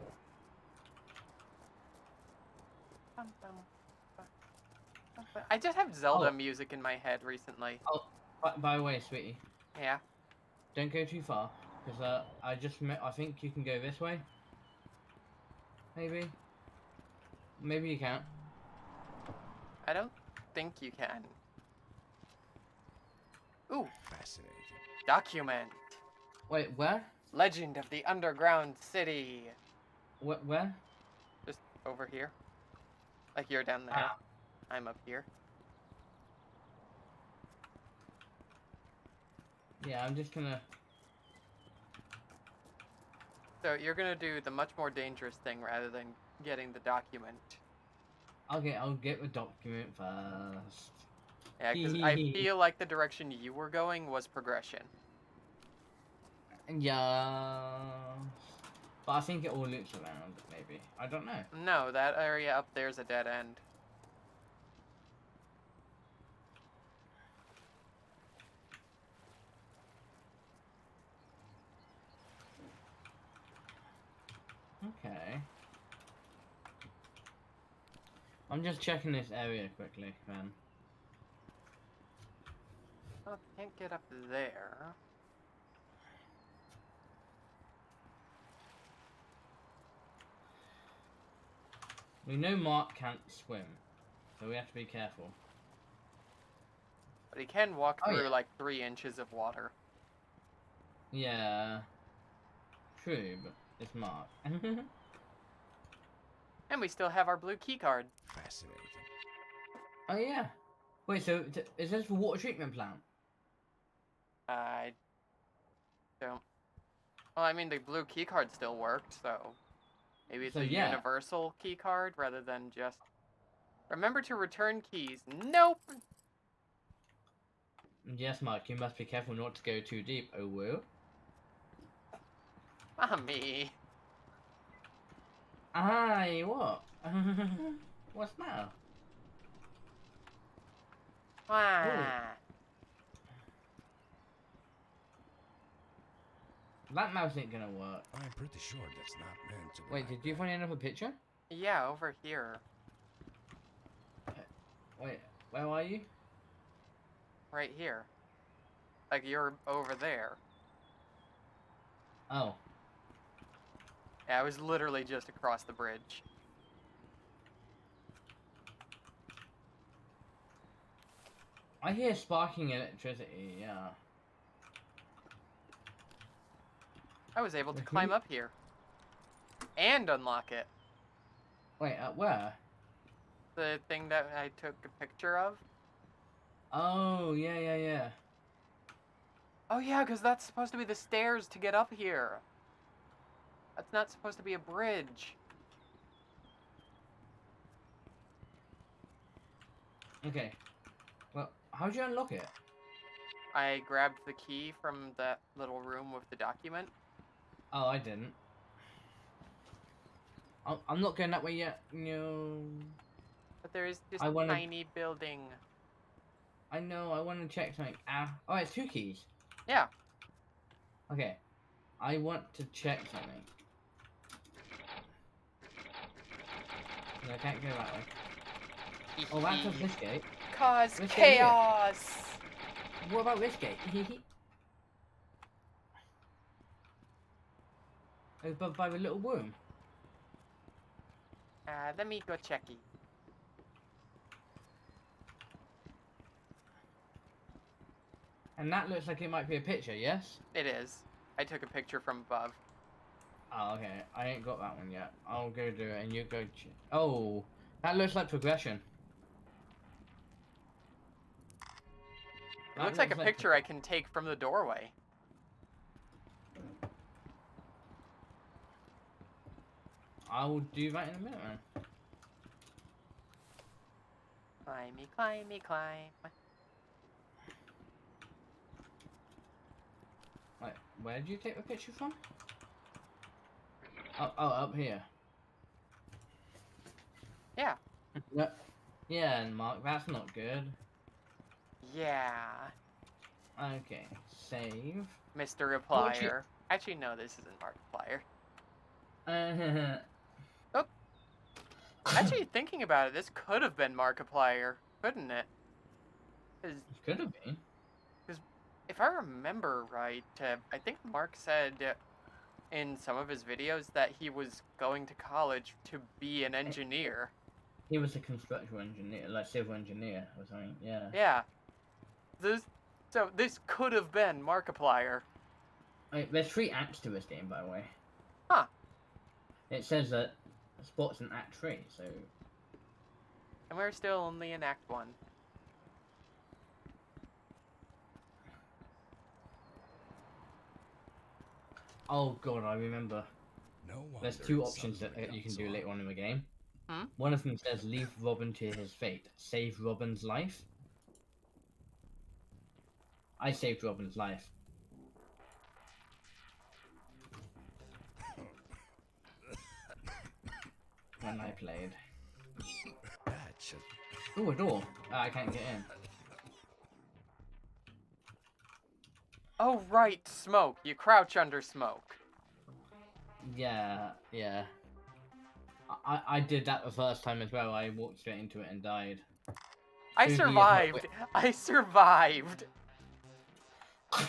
I just have Zelda
Oh.
music in my head recently.
Oh, by the way, sweetie,
Yeah.
don't go too far, because I think you can go this way. Maybe. Maybe you can't.
I don't think you can. Ooh.
Fascinating.
Document.
Wait, where?
Legend of the Underground City.
Where?
Just over here. Like you're down there.
Ah.
I'm up here.
Yeah, I'm just gonna...
So you're gonna do the much more dangerous thing rather than getting the document.
Okay, I'll get the document first.
Yeah, because I feel like the direction you were going was progression.
Yeah. But I think it all loops around, maybe. I don't know.
No, that area up there's a dead end.
Okay. I'm just checking this area quickly, man.
Oh, can't get up there.
We know Mark can't swim, so we have to be careful.
But he can walk
Oh,
through
yeah.
like 3 inches of water.
Yeah. True, but it's Mark.
And we still have our blue key card.
Fascinating.
Oh, yeah. Wait, so is this for water treatment plant?
I don't. Well, I mean, the blue key card still worked, so maybe it's
So,
a
yeah.
universal key card rather than just. Remember to return keys. Nope.
Yes, Mark, you must be careful not to go too deep. Oh, well.
Mommy.
Aye, what? What's the matter?
Wah.
That mouse ain't gonna work.
I'm pretty sure that's not meant to be.
Wait,
like
did you
that.
find another picture?
Yeah, over here.
Wait, where are you?
Right here. Like you're over there.
Oh.
Yeah, I was literally just across the bridge.
I hear sparking electricity, yeah.
I was able to
With
climb
me?
up here. And unlock it.
Wait, where?
The thing that I took a picture of.
Oh, yeah.
Oh yeah, because that's supposed to be the stairs to get up here. That's not supposed to be a bridge.
Okay. Well, how'd you unlock it?
I grabbed the key from that little room with the document.
Oh, I didn't. I'm not going that way yet. No.
But there is this
I wanna-
tiny building.
I know. I want to check something. Ah. Oh, it's 2 keys.
Yeah.
Okay. I want to check something. No, I can't go that way. Oh, that's just this gate.
Cause
Let's get here.
chaos.
What about this gate? Over by the little worm.
Let me go checky.
And that looks like it might be a picture, yes?
It is. I took a picture from above.
Oh, okay. I ain't got that one yet. I'll go do it and you go oh, that looks like progression.
It looks like a picture I can take from the doorway.
I will do that in a minute, man.
Climby, climby, climb.
Wait, where did you take the picture from? Oh, up here.
Yeah.
No, yeah, Mark, that's not good.
Yeah.
Okay, save.
Mr.
What you-
Replier. Actually, no, this isn't Markiplier.
Oh.
Actually, thinking about it, this could have been Markiplier, couldn't it? 'Cause
Could have been.
if I remember right, I think Mark said in some of his videos that he was going to college to be an engineer.
He was a construction engineer, like civil engineer or something, yeah.
Yeah. This could have been Markiplier.
Wait, there's 3 acts to this game, by the way.
Huh.
It says that sports in Act 3, so...
And we're still only in Act 1.
Oh god, I remember.
No
There's
wonder
2
it
options that
suddenly
you can
got
do
so
later on in the game.
Hmm?
One of them says leave Robin to his fate. Save Robin's life. I saved Robin's life. When I played.
That should...
Ooh, a door. I can't get in.
Oh, right, smoke. You crouch under smoke.
Yeah, yeah. I did that the first time as well. I walked straight into it and died.
I
Susie is
survived. I survived.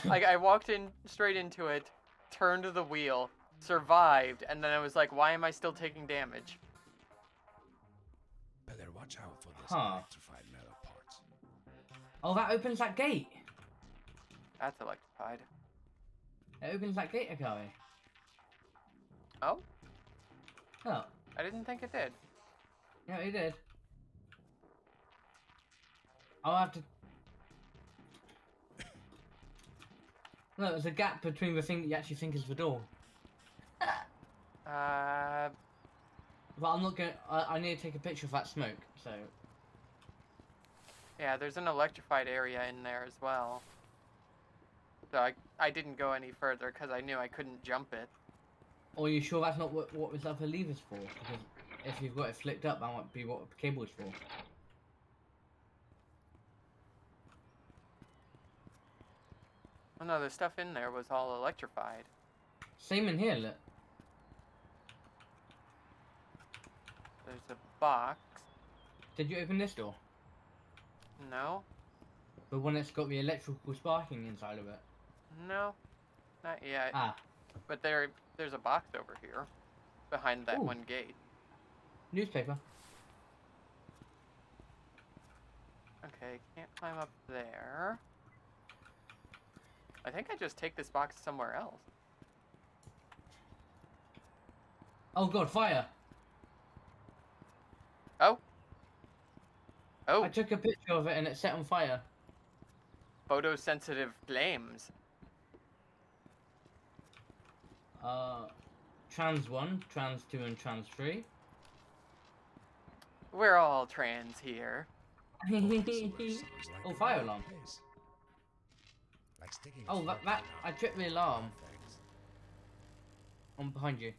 Like, I walked in straight into it, turned the wheel, survived, and then I was like, why am I still taking damage?
Better watch out for this
Huh.
electrified metal parts.
Oh, that opens that gate.
That's electrified.
It opens that gate, Akari.
Oh?
Oh,
I didn't think it did.
yeah, it did. I'll have to... No, there's a gap between the thing that you actually think is the door. But I'm not going... I need to take a picture of that smoke, so...
Yeah, there's an electrified area in there as well. So I didn't go any further because I knew I couldn't jump it.
Are you sure that's not what this other lever's for? Because if you've got it flicked up, that might be what the cable's for.
Oh no, the stuff in there was all electrified.
Same in here, look.
There's a box.
Did you open this door?
No?
The one that's got the electrical sparking inside of it.
No. Not yet.
Ah,
But there's a box over here. Behind that
Ooh.
one gate.
newspaper.
Okay, can't climb up there. I think I just take this box somewhere else.
Oh god, fire!
Oh! Oh!
I took a picture of it and it set on fire.
Photosensitive flames.
Trans 1, Trans 2 and Trans 3.
We're all trans here.
Sounds like
Oh,
a
fire
great
alarm.
place. Like sticking a
Oh,
fork
that
in
I tripped the alarm.
Thanks.
I'm behind you.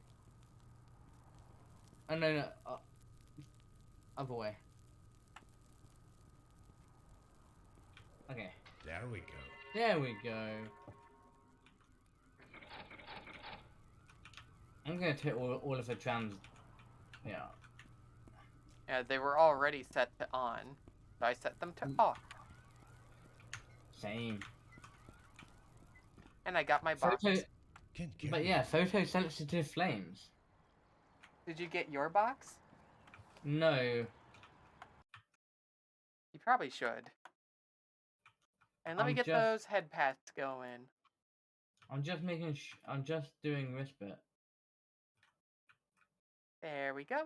Oh no, no, other way. Okay,
There we go.
there we go. I'm gonna take all of the trams. Yeah.
Yeah, they were already set to on, so I set them to off,
Same.
and I got my box.
Photo,
Can't carry
but yeah, photosensitive flames.
Did you get your box?
No,
You probably should. And let me
I'm
get
just-
those head pats going.
I'm just making. I'm just doing this bit.
There we go.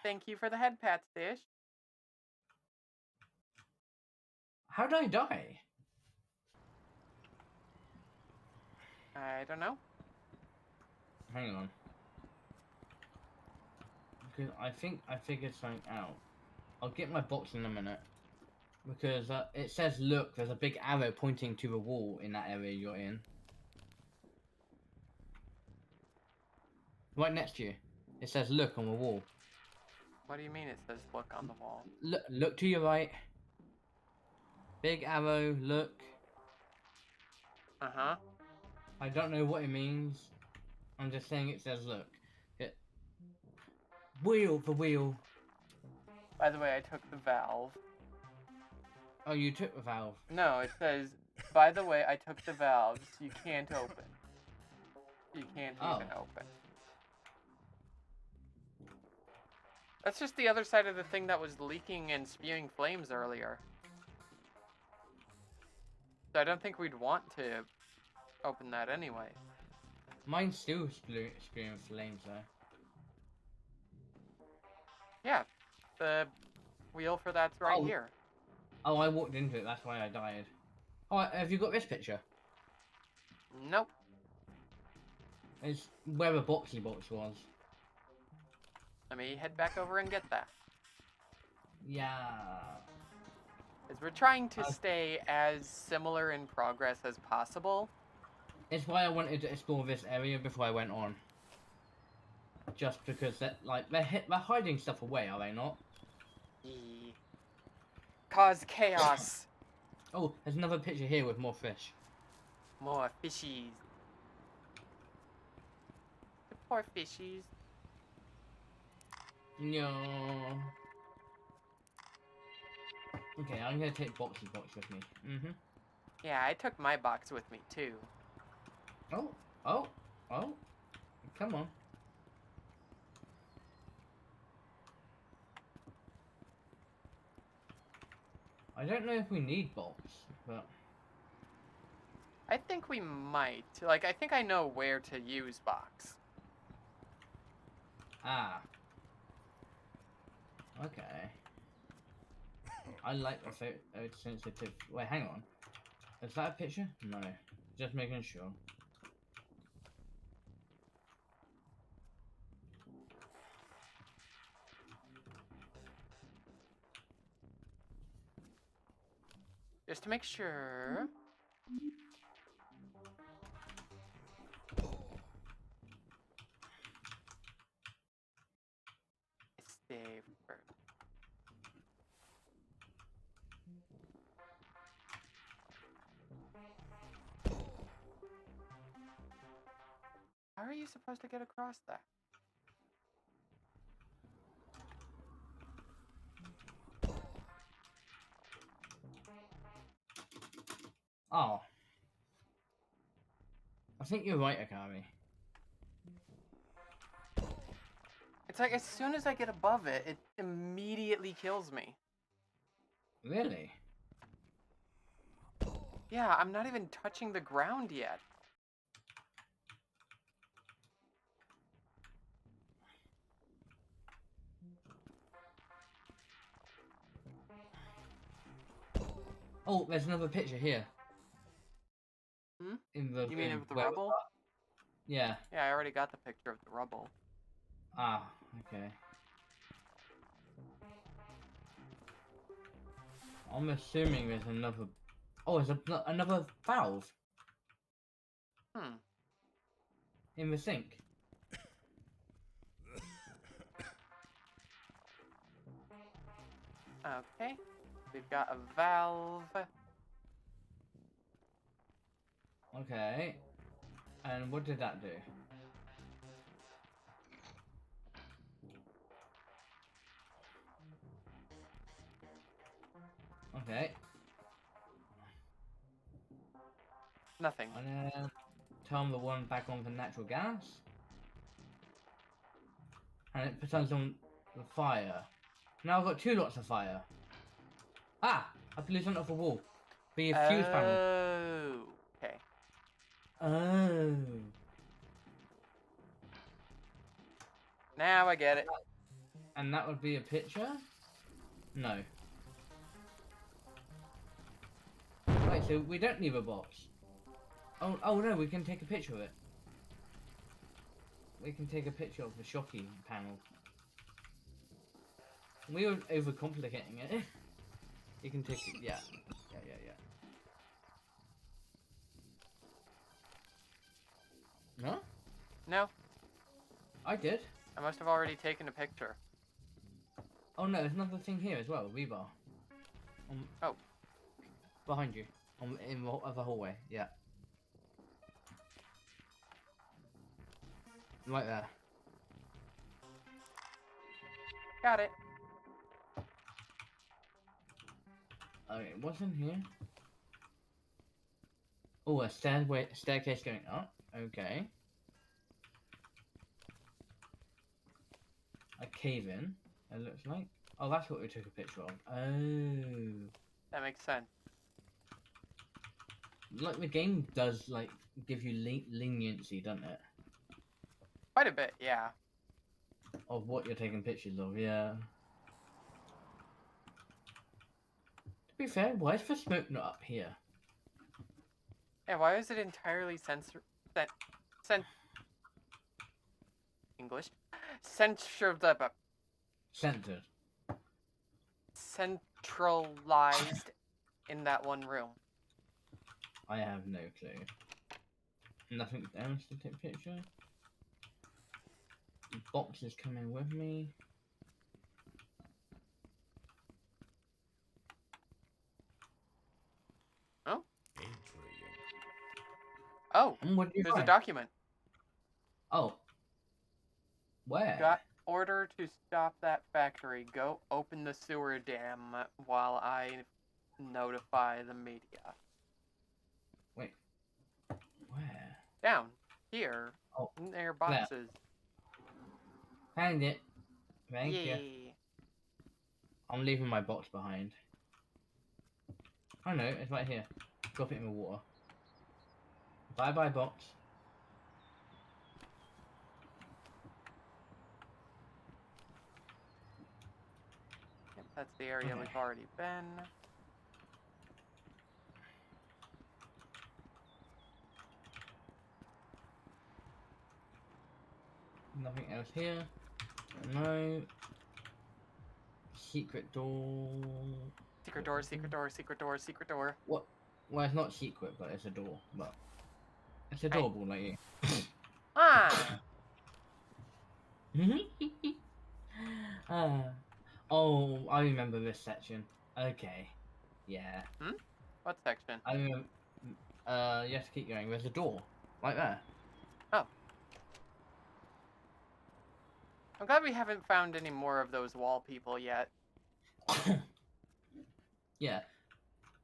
Thank you for the head pats, Dish.
How did I die?
I don't know.
Hang on. Because I think I figured something out. I'll get my box in a minute. Because it says, look, there's a big arrow pointing to the wall in that area you're in. Right next to you. It says, look on the wall.
What do you mean it says look on the wall?
Look to your right. Big arrow, look.
Uh-huh.
I don't know what it means. I'm just saying it says, look. Wheel for wheel.
By the way, I took the valve.
Oh, you took the valve.
No, it says, by the way, I took the valves. You can't open. You can't even open. That's just the other side of the thing that was leaking and spewing flames earlier. So I don't think we'd want to open that anyway.
Mine's still spewing flames though.
Yeah, the wheel for that's right
Oh.
here.
Oh, I walked into it, that's why I died. Oh, have you got this picture?
Nope.
It's where the boxy box was.
Let me head back over and get that.
Yeah.
Because we're trying to stay as similar in progress as possible.
It's why I wanted to explore this area before I went on. Just because they're hiding stuff away, are they not?
Cause chaos.
Oh, there's another picture here with more fish.
More fishies. The poor fishies.
No. Okay, I'm gonna take boxy box with me.
Yeah, I took my box with me too.
Oh. Come on. I don't know if we need box, but
I think we might. Like, I think I know where to use box.
Okay. I like the sensitive. Wait, hang on. Is that a picture? No. Just making sure.
Just to make sure. Stay first. How are you supposed to get across that?
Oh. I think you're right, Akari.
It's like as soon as I get above it, it immediately kills me.
Really?
Yeah, I'm not even touching the ground yet.
Oh, there's another picture here.
Hmm?
In the.
You mean of the
where-
rubble?
Yeah.
Yeah, I already got the picture of the rubble.
Ah, okay. I'm assuming there's another. Oh, there's another valve
Hmm.
in the sink.
Okay. We've got a valve.
Okay. And what did that do? Okay.
Nothing.
And then turn the one back on for natural gas. And it turns on the fire. Now I've got 2 lots of fire. Ah! I blew something off a wall. The fuse panel.
Oh. Okay.
Oh.
Now I get it.
And that would be a picture? No. Wait, so we don't need a box. Oh no, we can take a picture of it. We can take a picture of the shocking panel. We were overcomplicating it. You can take it, yeah. No?
No,
I did.
I must have already taken a picture.
Oh no, there's another thing here as well, rebar.
Oh.
Behind you. In the other hallway, yeah. Right there.
Got it.
Okay, what's in here? Oh, a staircase going up. Okay. A cave in, it looks like. Oh, that's what we took a picture of. Oh.
That makes sense.
Like, the game does, like, give you leniency, doesn't it?
Quite a bit, yeah.
Of what you're taking pictures of, yeah. To be fair, why is the smoke not up here?
Yeah, why is it entirely English?
Centered.
Centralized in that one room.
I have no clue. Nothing else to take picture. Box is coming with me.
Oh?
Intriguing.
Oh,
And what do you
there's a
find?
document.
Oh. Where?
Got order to stop that factory. Go open the sewer dam while I notify the media.
Wait. Where?
Down here.
Oh,
In their boxes.
Found it. Thank you.
Yay.
I'm leaving my box behind. Oh no, it's right here. Drop it in the water. Bye bye box.
Yep, that's the area
Okay.
we've already been.
Nothing else here. No. Secret door.
Secret door, secret door, secret door, secret door.
What? Well, it's not secret, but it's a door. But it's
Hey.
adorable, like you.
Ah!
Oh, I remember this section. Okay. Yeah.
What section?
I remember. You have to keep going. There's a door. Right there.
Oh. I'm glad we haven't found any more of those wall people yet.
Yeah.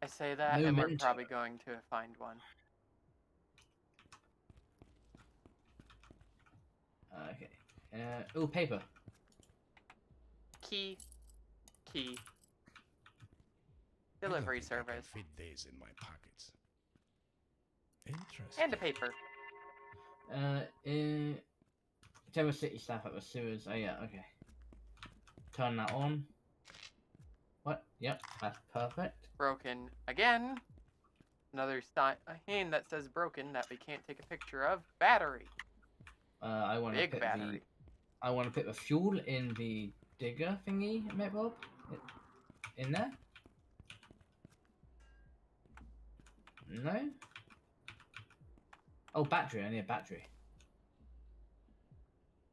I say that,
No
and we're
mention.
probably going to find one.
Okay. Oh, paper.
Key.
I don't
Delivery
think I can
service.
fit these in my pockets. Interesting.
And a paper.
Terror City staff at the sewers. Oh yeah, okay. Turn that on. What? Yep, that's perfect.
Broken again. Another sign that says broken that we can't take a picture of. Battery.
I want to
Big
put
battery.
I want to put the fuel in the digger thingy, mate Bob. In there. No? Oh, battery. I need a battery.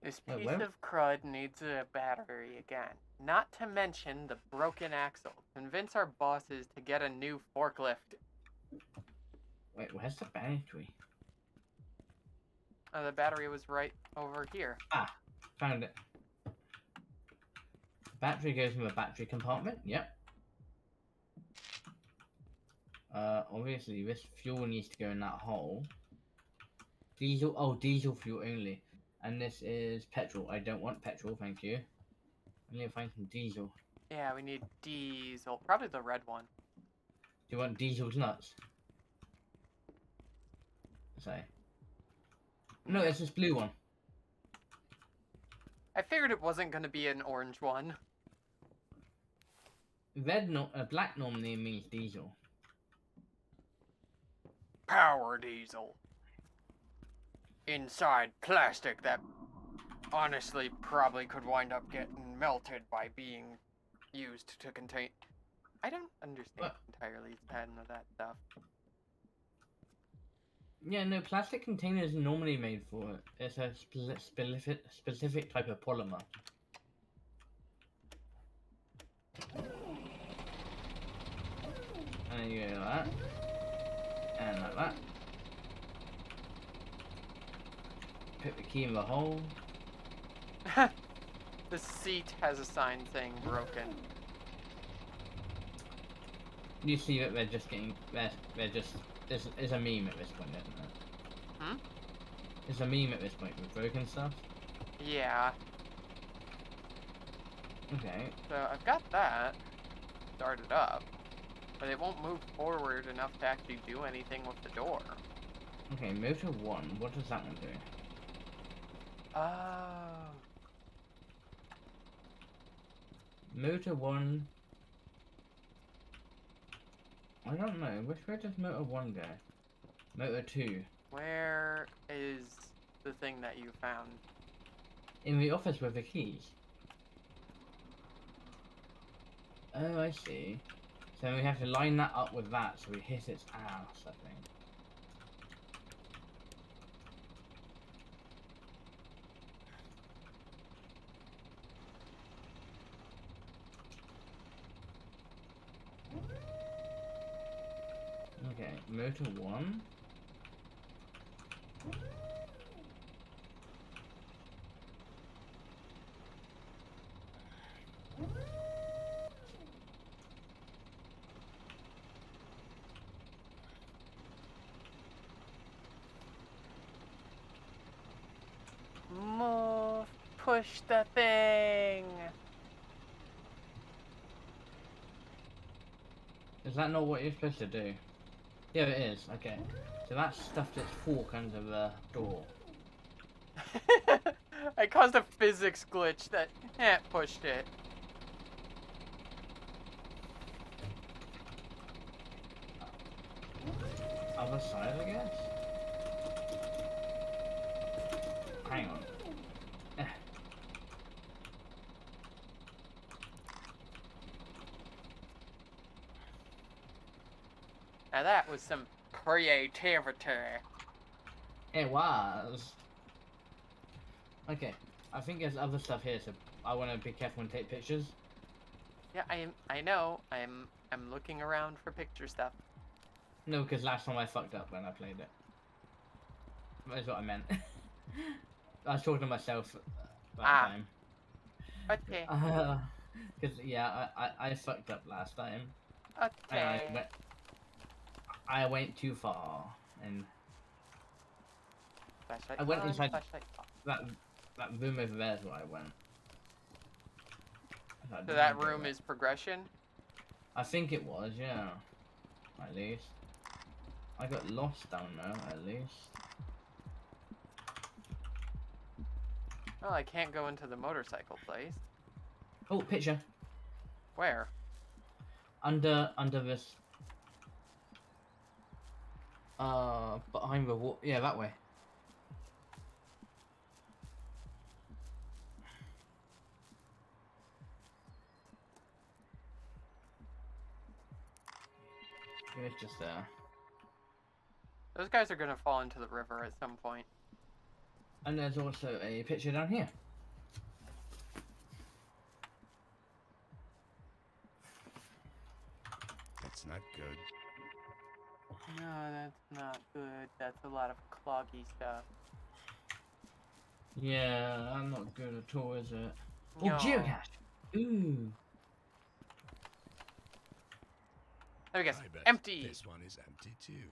This
Wait,
piece
where-
of crud needs a battery again. Not to mention the broken axle. Convince our bosses to get a new forklift.
Wait, where's the battery?
The battery was right over here.
Ah, found it. Battery goes in the battery compartment. Yep. Obviously this fuel needs to go in that hole. Diesel. Oh, diesel fuel only. And this is petrol. I don't want petrol, thank you. I need to find some diesel.
Yeah, we need diesel. Probably the red one.
Do you want diesel's nuts? Sorry. No, it's this blue one.
I figured it wasn't going to be an orange one.
Black normally means diesel.
Power diesel. Inside plastic that honestly probably could wind up getting melted by being used to contain... I don't understand
What?
entirely the pattern of that stuff.
Yeah, no, plastic containers are normally made for it. It's a specific type of polymer. And then you go like that. And like that. Put the key in the hole.
The seat has a sign saying broken.
You see that they're just getting... They're just... It's a meme at this point, isn't it?
Hmm?
It's a meme at this point with broken stuff.
Yeah.
Okay.
So I've got that started up, but it won't move forward enough to actually do anything with the door.
Okay, motor 1. What does that one do?
Oh.
Motor 1... I don't know. Which way does motor 1 go? Motor 2.
Where is the thing that you found?
In the office with the keys. Oh, I see. So we have to line that up with that so we hit its ass, I think. Okay, motor 1.
Move. Push the thing.
Is that not what you're supposed to do? Yeah, it is. Okay. So that stuffed its fork under the door.
I caused a physics glitch that pushed it.
Other side, I guess? Hang on.
Now that was some creativity.
It was. Okay, I think there's other stuff here, so I want to be careful and take pictures.
Yeah, I know. I'm looking around for picture stuff.
No, because last time I fucked up when I played it. That's what I meant. I was talking to myself that time.
Okay.
Because, yeah, I fucked up last time.
Okay.
And I went too far, and
Flashlight
I went
on,
inside
flashlight off.
that room over there is where I went.
So that room is progression?
I think it was, yeah. At least. I got lost down there, at least.
Oh, I can't go into the motorcycle place.
Oh, picture.
Where?
Under this. Behind the wall. Yeah, that way. It's just there.
Those guys are gonna fall into the river at some point.
And there's also a picture down here.
That's not good.
No, that's not good. That's a lot of cloggy stuff.
Yeah, I'm not good at all, is it? Oh,
No.
geocache! Ooh.
Let me guess.
I bet
Empty!
this one is empty too.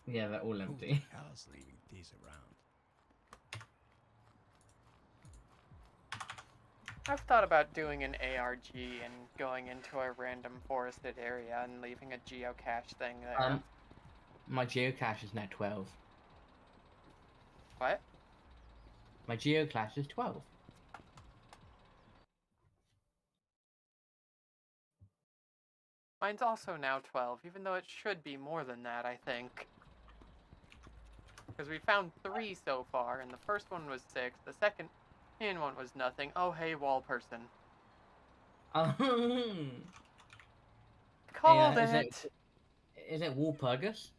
Yeah, they're all
Who
empty.
the hell's leaving these around?
I've thought about doing an ARG and going into a random forested area and leaving a geocache thing there.
My geocache is now 12.
What?
My geocache is 12.
Mine's also now 12, even though it should be more than that, I think. Because we found 3 so far, and the first one was 6, the second one was nothing. Oh, hey, wall person. Called it!
Is it Walpurgis?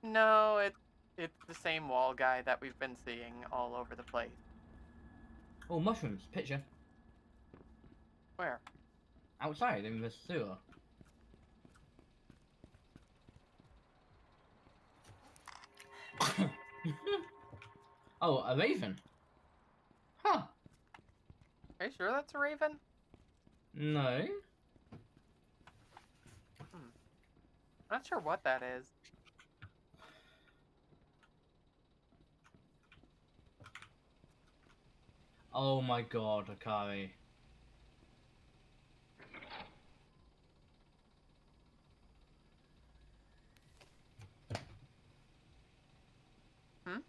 No, it's the same wall guy that we've been seeing all over the place.
Oh, mushrooms. Picture.
Where?
Outside in the sewer. Oh, a raven. Huh.
Are you sure that's a raven?
No.
Not sure what that is.
Oh my god, Akari.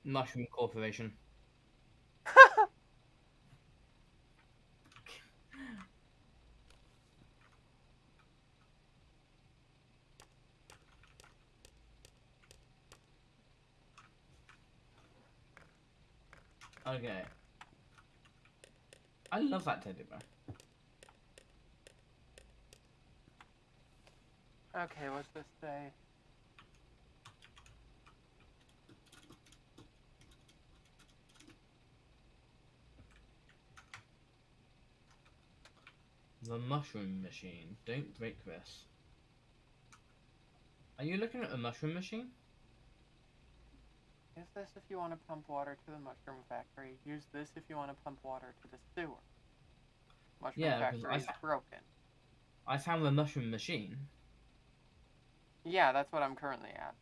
Mushroom Corporation. Okay. I love that teddy bear.
Okay, what's this say?
The mushroom machine. Don't break this. Are you looking at a mushroom machine?
Use this if you want to pump water to the mushroom factory. Use this if you want to pump water to the sewer. Mushroom
Yeah, 'cause
factory is broken.
I found the mushroom machine.
Yeah, that's what I'm currently at.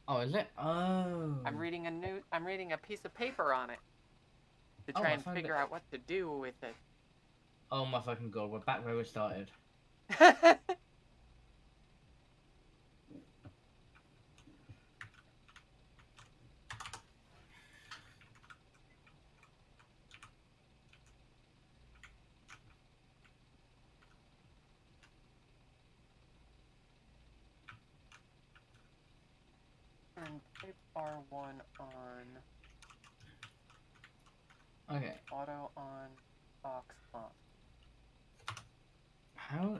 Oh, is it? Oh.
I'm reading a piece of paper on it to
Oh,
try
I
and
found
figure
it.
out what to do with it.
Oh my fucking god, we're back where we started.
Turn tape R1 on.
Okay.
Auto on. Aux on.
How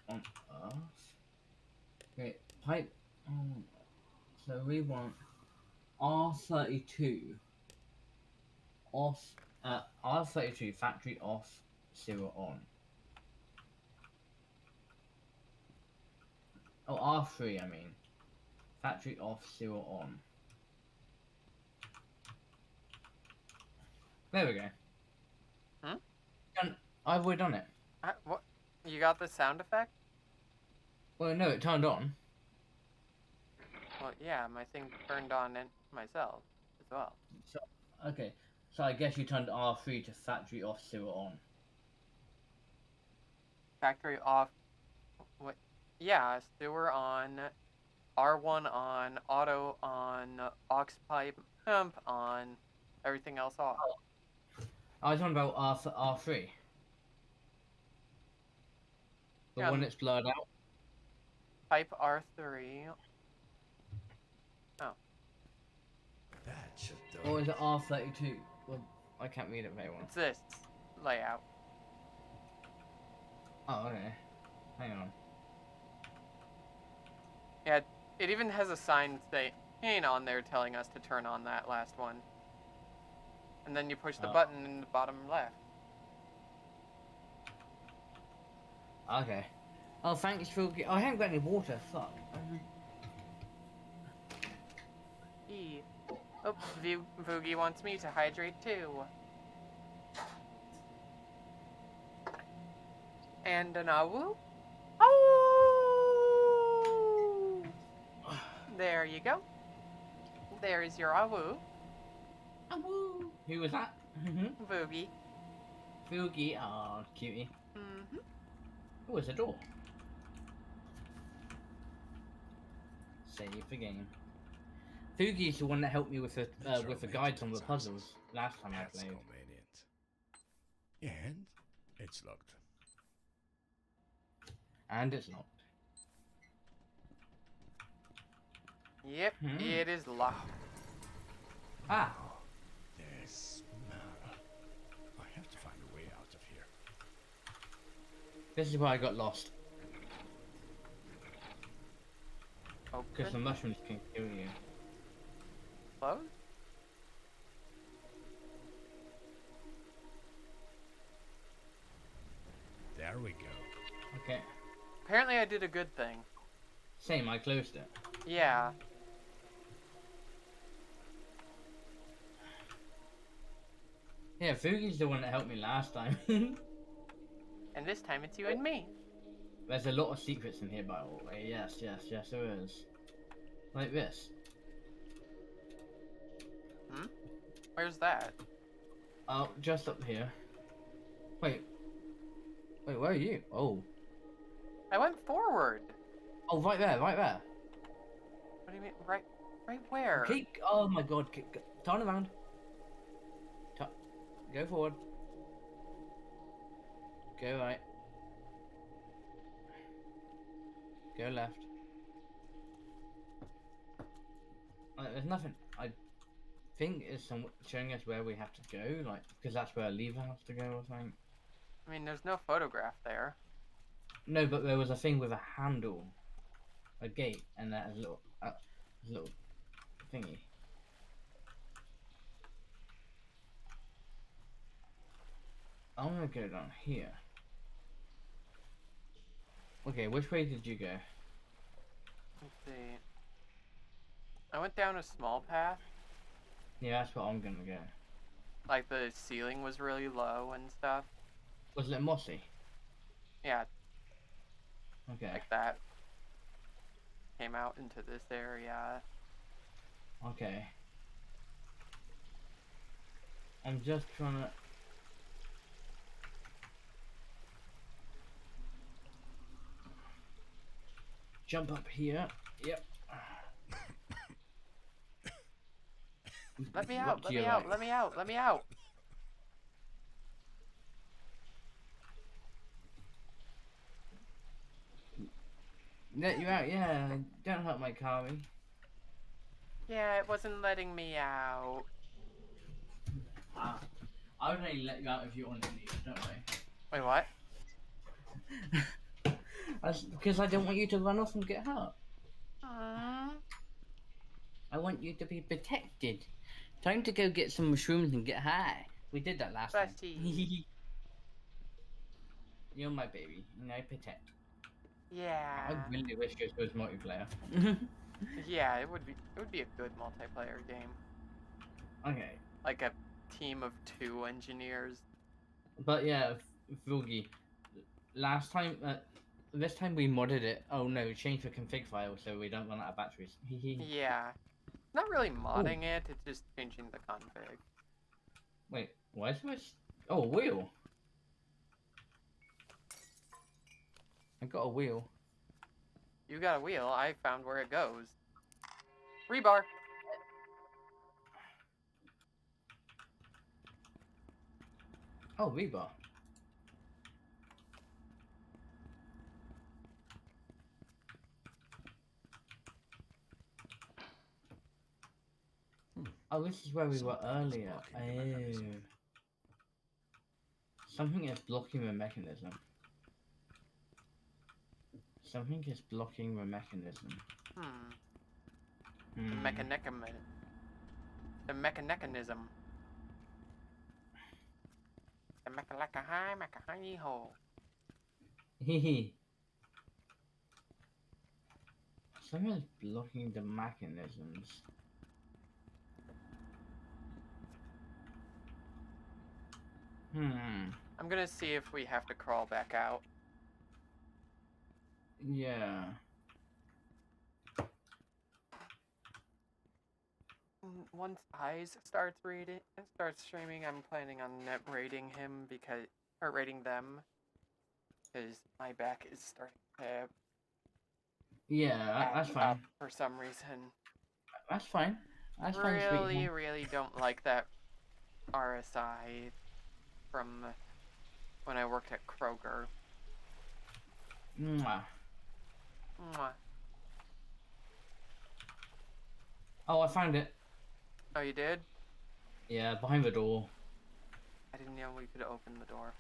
on earth? Wait, pipe. So we want R32 off. R32 factory off, sewer on. Oh, R3, I mean. Factory off, sewer on. There we go. I've already done it.
What? You got the sound effect?
Well, no, it turned on.
Well, yeah, my thing turned on it myself as well.
So, okay. So I guess you turned R3 to factory off, sewer on.
Factory off. What? Yeah, sewer on. R1 on. Auto on. Aux pipe pump on. Everything else off.
I was talking about R3. The
Yeah,
one that's blurred out.
Pipe R3. Oh.
That should do
Or
it.
is it R32? Well, I can't read it very well.
It's this layout.
Oh, okay. Hang on.
Yeah, it even has a sign saying on there telling us to turn on that last one. And then you push the button in the bottom left.
Okay. Oh, thanks for... Oh, I haven't got any water. Fuck.
E. Oh, Voogie wants me to hydrate too. And an awu? Oh! There you go. There is your awu.
Woo. Who was that?
Voogie.
Fugi. Oh, cutie.
Mm-hmm.
Oh, it's a door. Save the game. Fugi's the one that helped me with the guides on the puzzles last time I
That's
played.
convenient. And it's locked.
And it's locked.
Yep, it is locked.
Ah.
There's smell. I have to find a way out of here.
This is where I got lost. Because the
Open.
mushrooms can kill you.
Close.
There we go.
Okay.
Apparently I did a good thing.
Same, I closed it.
Yeah.
Yeah, Fugi's the one that helped me last time.
And this time it's you and me.
There's a lot of secrets in here, by the way. Yes, yes, yes, there is. Like this.
Where's that?
Oh, just up here. Wait. Wait, where are you? Oh.
I went forward.
Oh, right there, right there.
What do you mean? Right where?
Keep. Oh my god. Turn around. Go forward. Go right. Go left. There's nothing. I think it's showing us where we have to go, like, because that's where a lever has to go or something.
I mean, there's no photograph there.
No, but there was a thing with a handle, a gate, and that has a little thingy. I'm gonna go down here. Okay, which way did you go?
Let's see. I went down a small path.
Yeah, that's what I'm gonna go.
Like the ceiling was really low and stuff.
Was it mossy?
Yeah,
Okay.
like that. Came out into this area.
Okay. I'm just trying to... jump up here. Yep.
Let me out, let me out, let me out, let me out.
Let you out, yeah. Don't hurt my Kari.
Yeah, it wasn't letting me out.
Ah, I would only let you out if you wanted me, don't
Wait, what?
Because I don't want you to run off and get hurt.
Aww.
I want you to be protected. Time to go get some mushrooms and get high. We did that last time.
Bratty.
You're my baby, and I protect.
Yeah.
I really wish this was multiplayer.
Yeah, it would be a good multiplayer game.
Okay.
Like a team of 2 engineers.
But yeah, Fugi. Last time, this time we modded it. Oh no, changed the config file so we don't run out of batteries.
Yeah. Not really modding it, it's just changing the config.
Wait, why is this? Oh, a wheel. I got a wheel.
You got a wheel, I found where it goes. Rebar!
Oh, rebar. Oh, this is where we were earlier. Oh. Something is blocking the mechanism. Something is blocking the mechanism.
The mechanism. The mechanism. The mecha hole.
Hehe. Someone's blocking the mechanisms.
I'm gonna see if we have to crawl back out.
Yeah.
Once Eyes starts streaming, I'm planning on raiding him raiding them, because my back is starting to
Yeah, that's fine.
up for some reason.
That's fine. That's fine, sweetie.
Really don't like that RSI from when I worked at Kroger.
Mwah.
Mwah.
Oh, I found it.
Oh, you did?
Yeah, behind the door.
I didn't know we could open the door.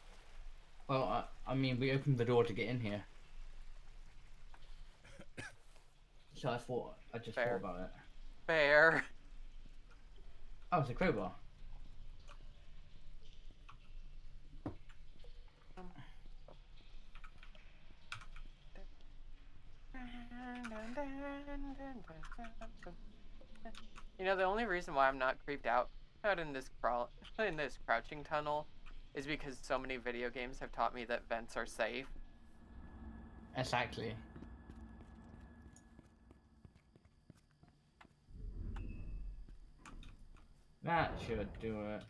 Well, I mean, we opened the door to get in here. So I thought, I just thought about it.
Fair.
Oh, it's a crowbar.
You know, the only reason why I'm not creeped out in this crouching tunnel is because so many video games have taught me that vents are safe.
Exactly. That should do it.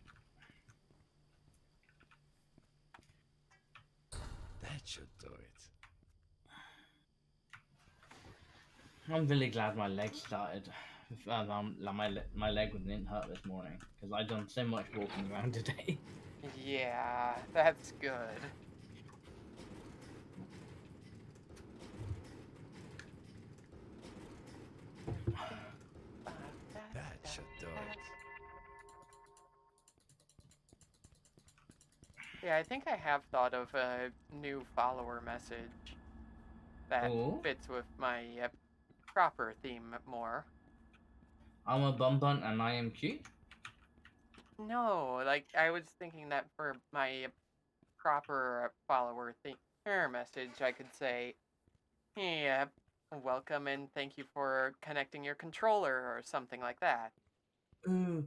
That should do it.
I'm really glad my leg started. My leg didn't hurt this morning because I've done so much walking around today.
Yeah, that's good.
That should do it.
Yeah, I think I have thought of a new follower message that fits with my proper theme more.
I'm a bum bun and I am cute?
No, like, I was thinking that for my proper follower message, I could say, yeah, welcome and thank you for connecting your controller, or something like that.
Ooh,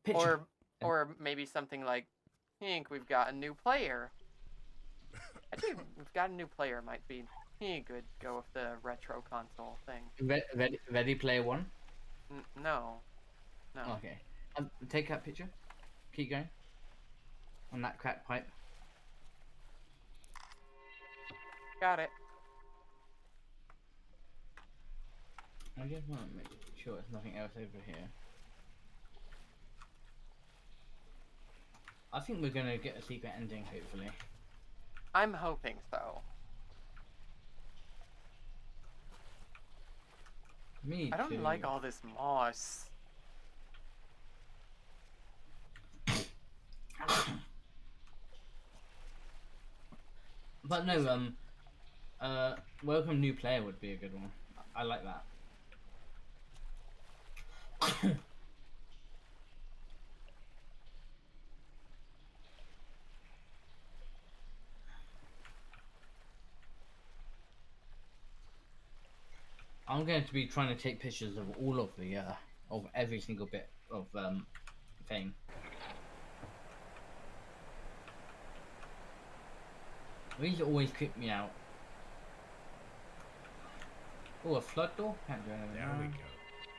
picture.
Or maybe something like, Hank, we've got a new player. Actually, we've got a new player might be good. Go with the retro console thing.
Ready Player One?
No. No.
Okay. Take that picture. Keep going. On that crack pipe.
Got it.
I just want to make sure there's nothing else over here. I think we're gonna get a secret ending, hopefully.
I'm hoping so.
Me
I don't
too.
like all this moss.
But no, welcome new player would be a good one. I like that. I'm going to be trying to take pictures of all of the, of every single bit of, thing. These always creep me out. Oh, a flood door? Can't do anything.
There we go.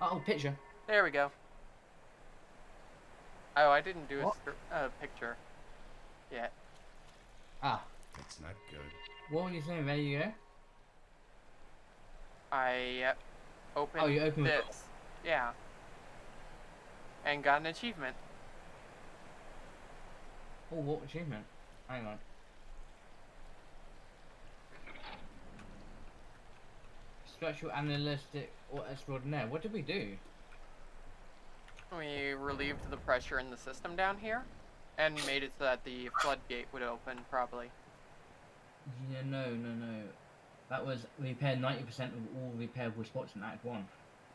Oh, picture.
There we go. Oh, I didn't do a picture yet.
Ah.
That's not good.
What were you saying? There you go.
I opened
you opened
this. Yeah. And got an achievement.
Oh, what achievement? Hang on. Structural analytic or extraordinaire. What did we do?
We relieved the pressure in the system down here and made it so that the floodgate would open, probably.
Yeah, no. That was repair 90% of all repairable spots in Act 1.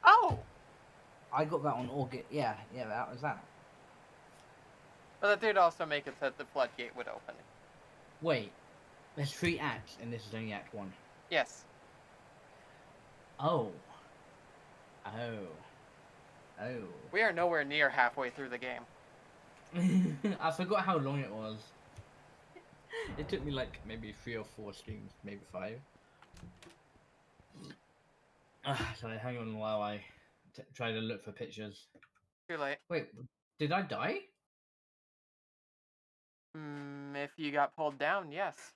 Oh!
I got that on August. Yeah, that was that.
But that did also make it so that the floodgate would open.
Wait, there's 3 acts, and this is only Act 1.
Yes.
Oh.
We are nowhere near halfway through the game.
I forgot how long it was. It took me like maybe 3 or 4 streams, maybe 5. Sorry, hang on while I try to look for pictures.
Too late.
Wait, did I die?
If you got pulled down, yes.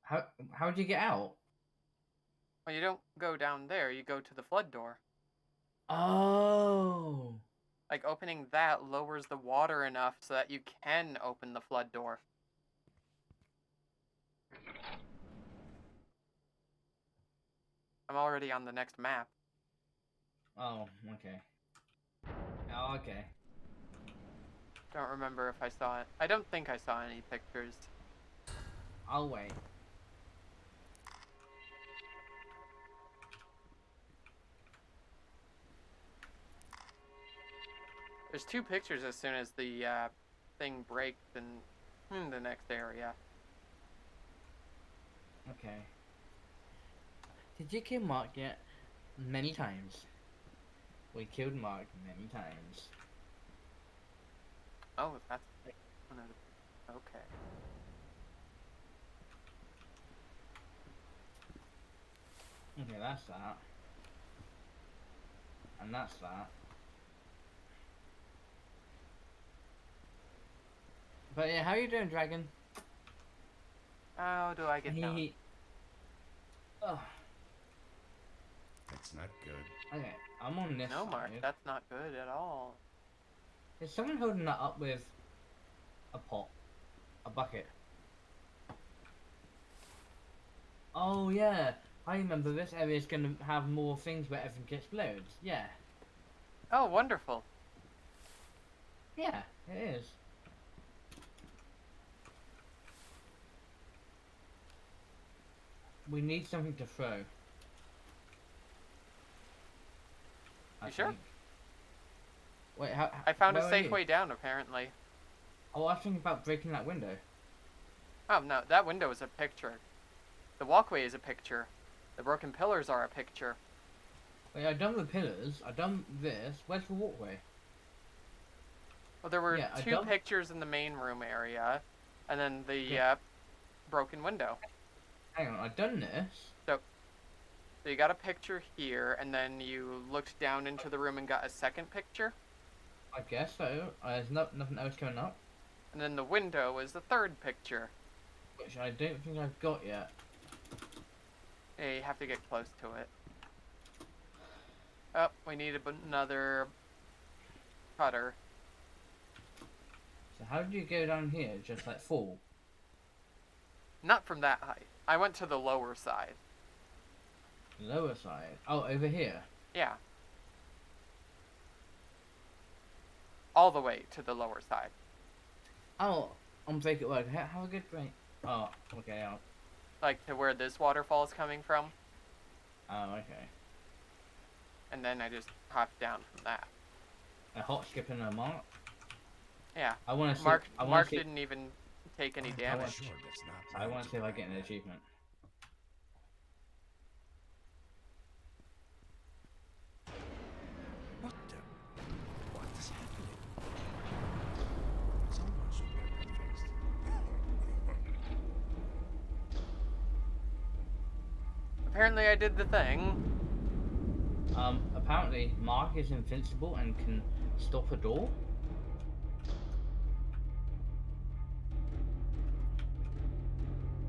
How'd you get out?
Well, you don't go down there, you go to the flood door.
Oh.
Like, opening that lowers the water enough so that you can open the flood door. I'm already on the next map.
Oh, okay. Oh, okay.
Don't remember if I saw it. I don't think I saw any pictures.
I'll wait.
There's 2 pictures as soon as the thing breaks in the next area.
Okay. Did you kill Mark yet? Many times. We killed Mark many times.
Oh, that's one of the... Okay.
Okay, that's that. And that's that. But yeah, how are you doing, Dragon?
How do I get down?
Oh,
That's not good.
okay, I'm on this
No, Mark,
side.
that's not good at all.
Is someone holding that up with a pot? A bucket? Oh yeah, I remember this area is going to have more things where everything explodes. Yeah.
Oh, wonderful.
Yeah, it is. We need something to throw.
You sure?
Wait, how?
I found a
where are
safe
you?
way down, apparently.
Oh, I was thinking about breaking that window.
Oh, no, that window is a picture. The walkway is a picture. The broken pillars are a picture.
Wait, I've done the pillars. I've done this. Where's the walkway?
Well, there were
Yeah, I
2
don't-
pictures in the main room area, and then the
Yeah.
broken window.
Hang on, I've done this.
So you got a picture here, and then you looked down into the room and got a second picture.
I guess so. There's nothing else coming up,
And then the window is the third picture.
which I don't think I've got yet.
Yeah, you have to get close to it. Oh, we need another cutter.
So how do you go down here? Just like fall?
Not from that height. I went to the lower side.
Lower side. Oh, over here.
Yeah. All the way to the lower side.
Oh, I'm taking work. Have a good break. Oh, okay.
Like to where this waterfall is coming from.
Oh, okay.
And then I just hopped down from that.
A hot skip and a mark.
Yeah.
I want to see.
Mark didn't even take any
I'm
damage.
sure that's not
I
meant
want to
to
see if I
be
get an
like
achievement.
that. What the? What is happening? Someone should get that fixed.
Apparently I did the thing.
Apparently Mark is invincible and can stop a door.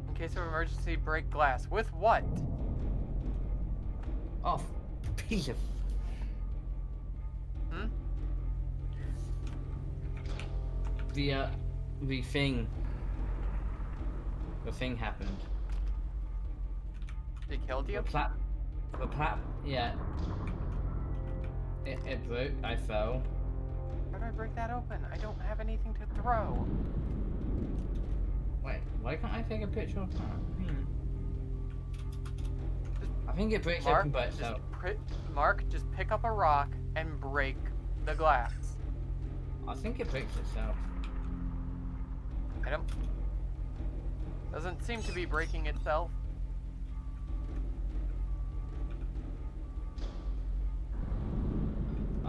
In case of emergency, break glass. With what?
Oh, piece of.
Hmm?
The thing. The thing happened.
It killed you?
The plat, yeah. It broke, I fell.
How do I break that open? I don't have anything to throw.
Wait, why can't I take a picture of that? think it breaks
Mark,
open by itself.
Mark, just pick up a rock and break the glass.
I think it breaks itself.
I don't... Doesn't seem to be breaking itself.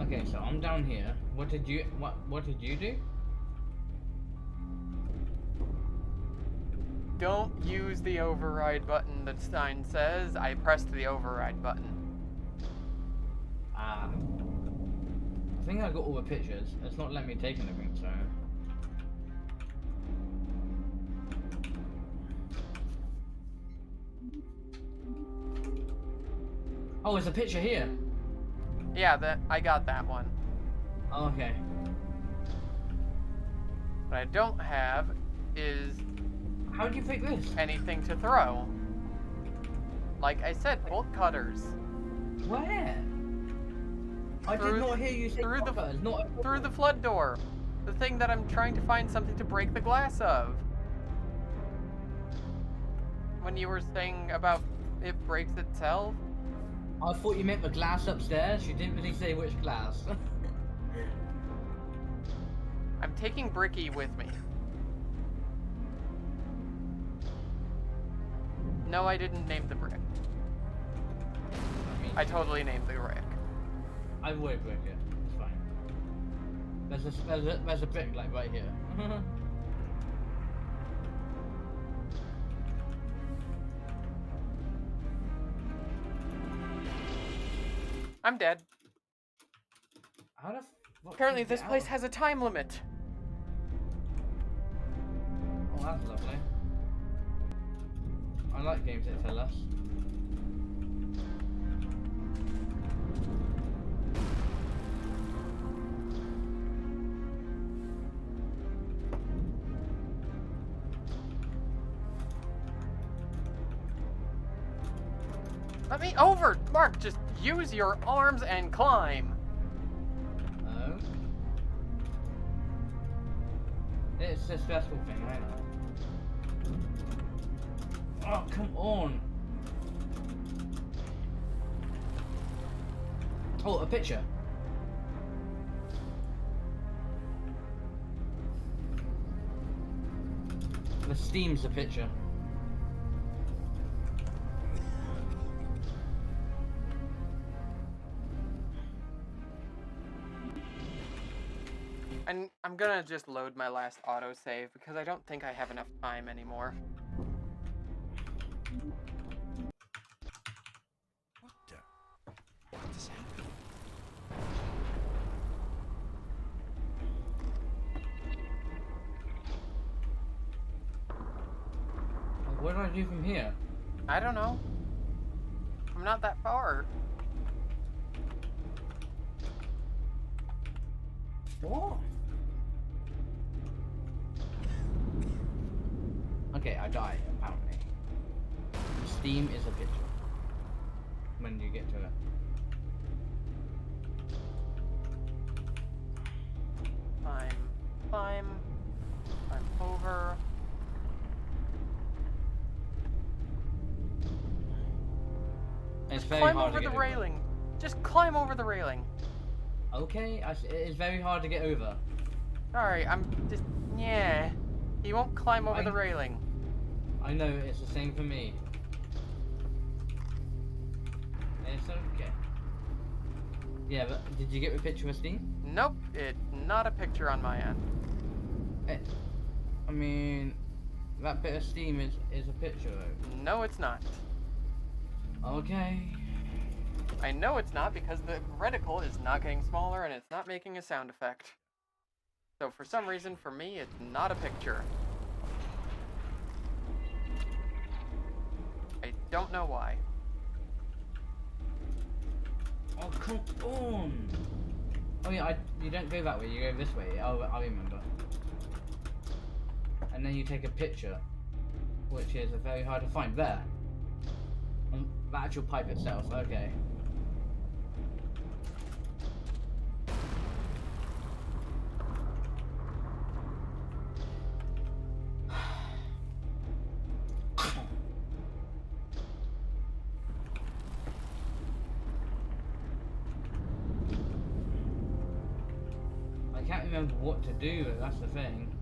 Okay, so I'm down here. What did you do?
Don't use the override button, the sign says. I pressed the override button.
Ah. I think I got all the pictures. It's not letting me take anything, so. Oh, there's a picture here.
Yeah, I got that one.
Oh, okay.
What I don't have is
How do you pick this?
anything to throw. Like I said, bolt cutters.
Where? I did not hear you say
through the-
cutters, not
Through the flood door. The thing that I'm trying to find something to break the glass of. When you were saying about it breaks itself.
I thought you meant the glass upstairs. You didn't really say which glass.
I'm taking Bricky with me. No, I didn't name the brick. I totally named the brick.
I would break it. It's fine. There's a brick like right here.
I'm dead.
How the fuck
Apparently
did you
this
get
place
out?
has a time limit.
Oh, that's lovely. I like games that tell us.
Let me over! Mark, just use your arms and climb.
Oh. It's a stressful thing, I know. Oh, come on. Oh, a picture. The Steam's a picture.
And I'm gonna just load my last autosave because I don't think I have enough time anymore.
What the? What is happening?
What do I do from here?
I don't know. I'm not that far.
What? Okay, I die, apparently. Steam is a picture. When you get to it.
Climb over.
It's
Just
very
climb
hard
over
to
the
get over.
railing. Just climb over the railing.
Okay, it's very hard to get over.
Sorry, I'm just... Yeah. He won't climb over the railing.
I know, it's the same for me. It's okay. Yeah, but did you get the picture of Steam?
Nope, it's not a picture on my end.
I mean, that bit of Steam is a picture though.
No, it's not.
Okay.
I know it's not because the reticle is not getting smaller and it's not making a sound effect. So for some reason, for me, it's not a picture. I don't know why.
Oh, come on! Oh yeah, you don't go that way, you go this way. I remember. And then you take a picture, which is very hard to find. There. On the actual pipe itself, okay. remember what to do. That's the thing.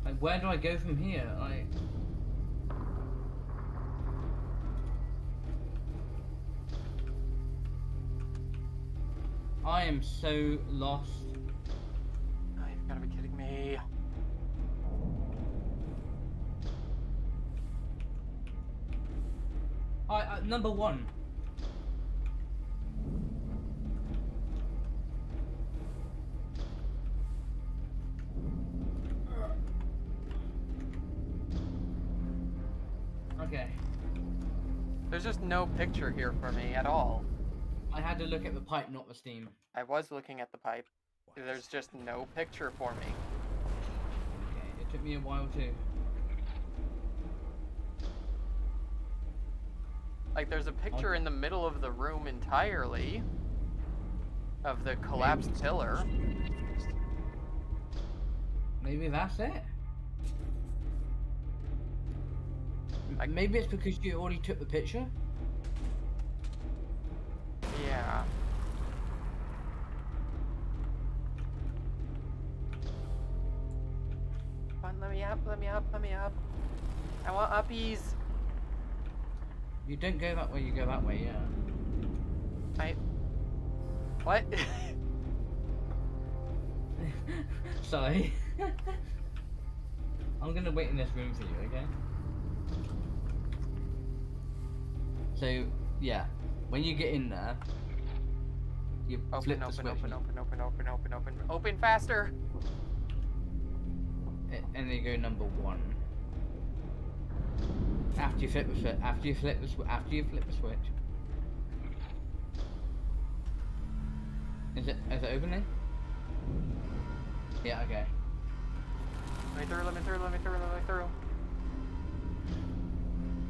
Like, where do I go from here? Like. I am so lost.
Oh, you've gotta be kidding me.
Number one. Okay.
There's just no picture here for me at all.
I had to look at the pipe, not the steam.
I was looking at the pipe. There's just no picture for me.
Okay, it took me a while too.
Like, there's a picture in the middle of the room entirely of the collapsed pillar.
Maybe that's it. Maybe it's because you already took the picture.
Yeah. Come on, let me up, let me up, let me up. I want uppies.
You don't go that way, you go that way, yeah.
What?
Sorry. I'm gonna wait in this room for you, okay? So, yeah. When you get in there, you flip the switch.
Open faster.
And then you go number one. After you flip the switch. After you flip the switch. Is it opening? Yeah, okay.
Let me through.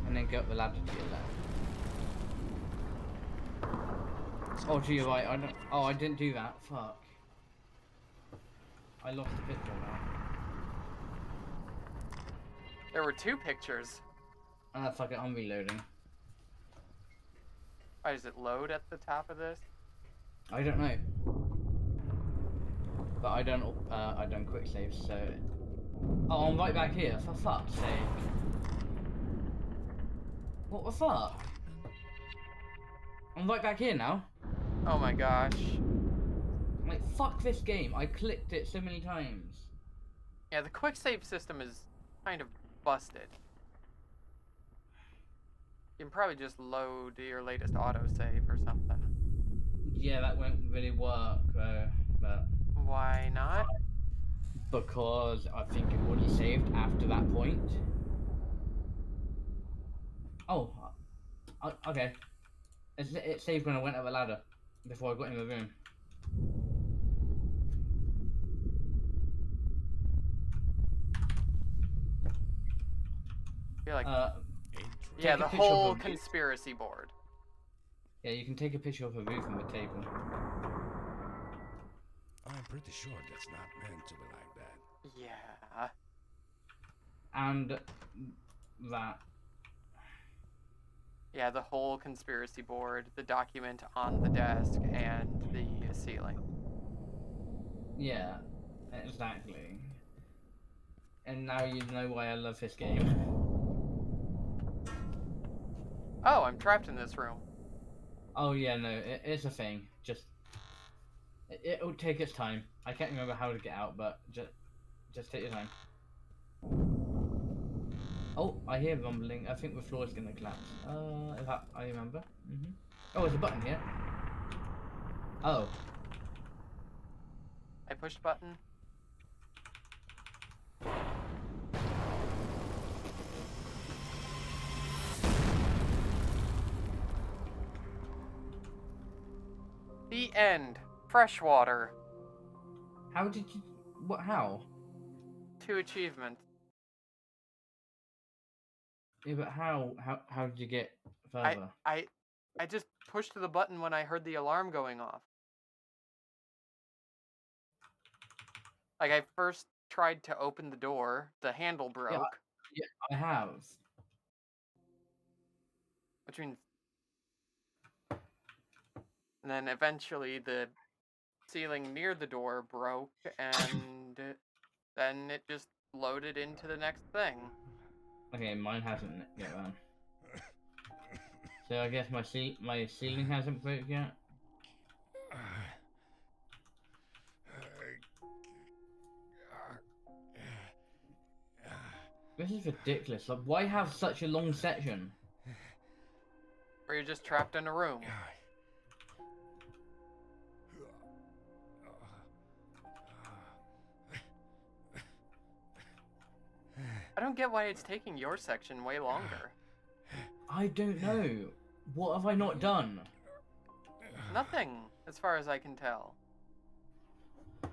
And then go up the ladder to your left. Oh, to your right. I didn't do that. Fuck. I lost the picture now.
There were two pictures.
Ah, fuck it. I'm reloading.
Why does it load at the top of this?
I don't know. But I done quick saves, so. Oh, I'm right back here. For fuck's sake. What the fuck? I'm right back here now.
Oh my gosh.
Like, fuck this game. I clicked it so many times.
Yeah, the quick save system is kind of busted. You can probably just load your latest autosave or something.
Yeah, that won't really work, though. But
Why not?
because I think it already saved after that point. Oh, okay. It saved when I went up the ladder before I got in the room.
I feel like,
Take
yeah,
a
the
picture
whole
of the roof.
conspiracy board.
Yeah, you can take a picture of the roof and the table.
I'm pretty sure that's not meant to be like that.
Yeah.
And that.
Yeah, the whole conspiracy board, the document on the desk, and the ceiling.
Yeah, exactly. And now you know why I love this game.
Oh, I'm trapped in this room.
Oh yeah, no, it's a thing. Just it'll take its time. I can't remember how to get out, but just take your time. Oh, I hear rumbling. I think the floor is gonna collapse. Is that I remember? Oh, there's a button here. Oh,
I pushed button. The end. Freshwater.
how did you? What? How?
2 achievements.
Yeah, but how did you get further?
I just pushed the button when I heard the alarm going off. Like, I first tried to open the door, the handle broke.
Yeah, I have.
Which means... And then eventually the ceiling near the door broke, and then it just loaded into the next thing.
Okay, mine hasn't yet. So I guess my ceiling hasn't broke yet. This is ridiculous. Like, why have such a long section?
Or you're just trapped in a room. I don't get why it's taking your section way longer.
I don't know. What have I not done?
Nothing, as far as I can tell.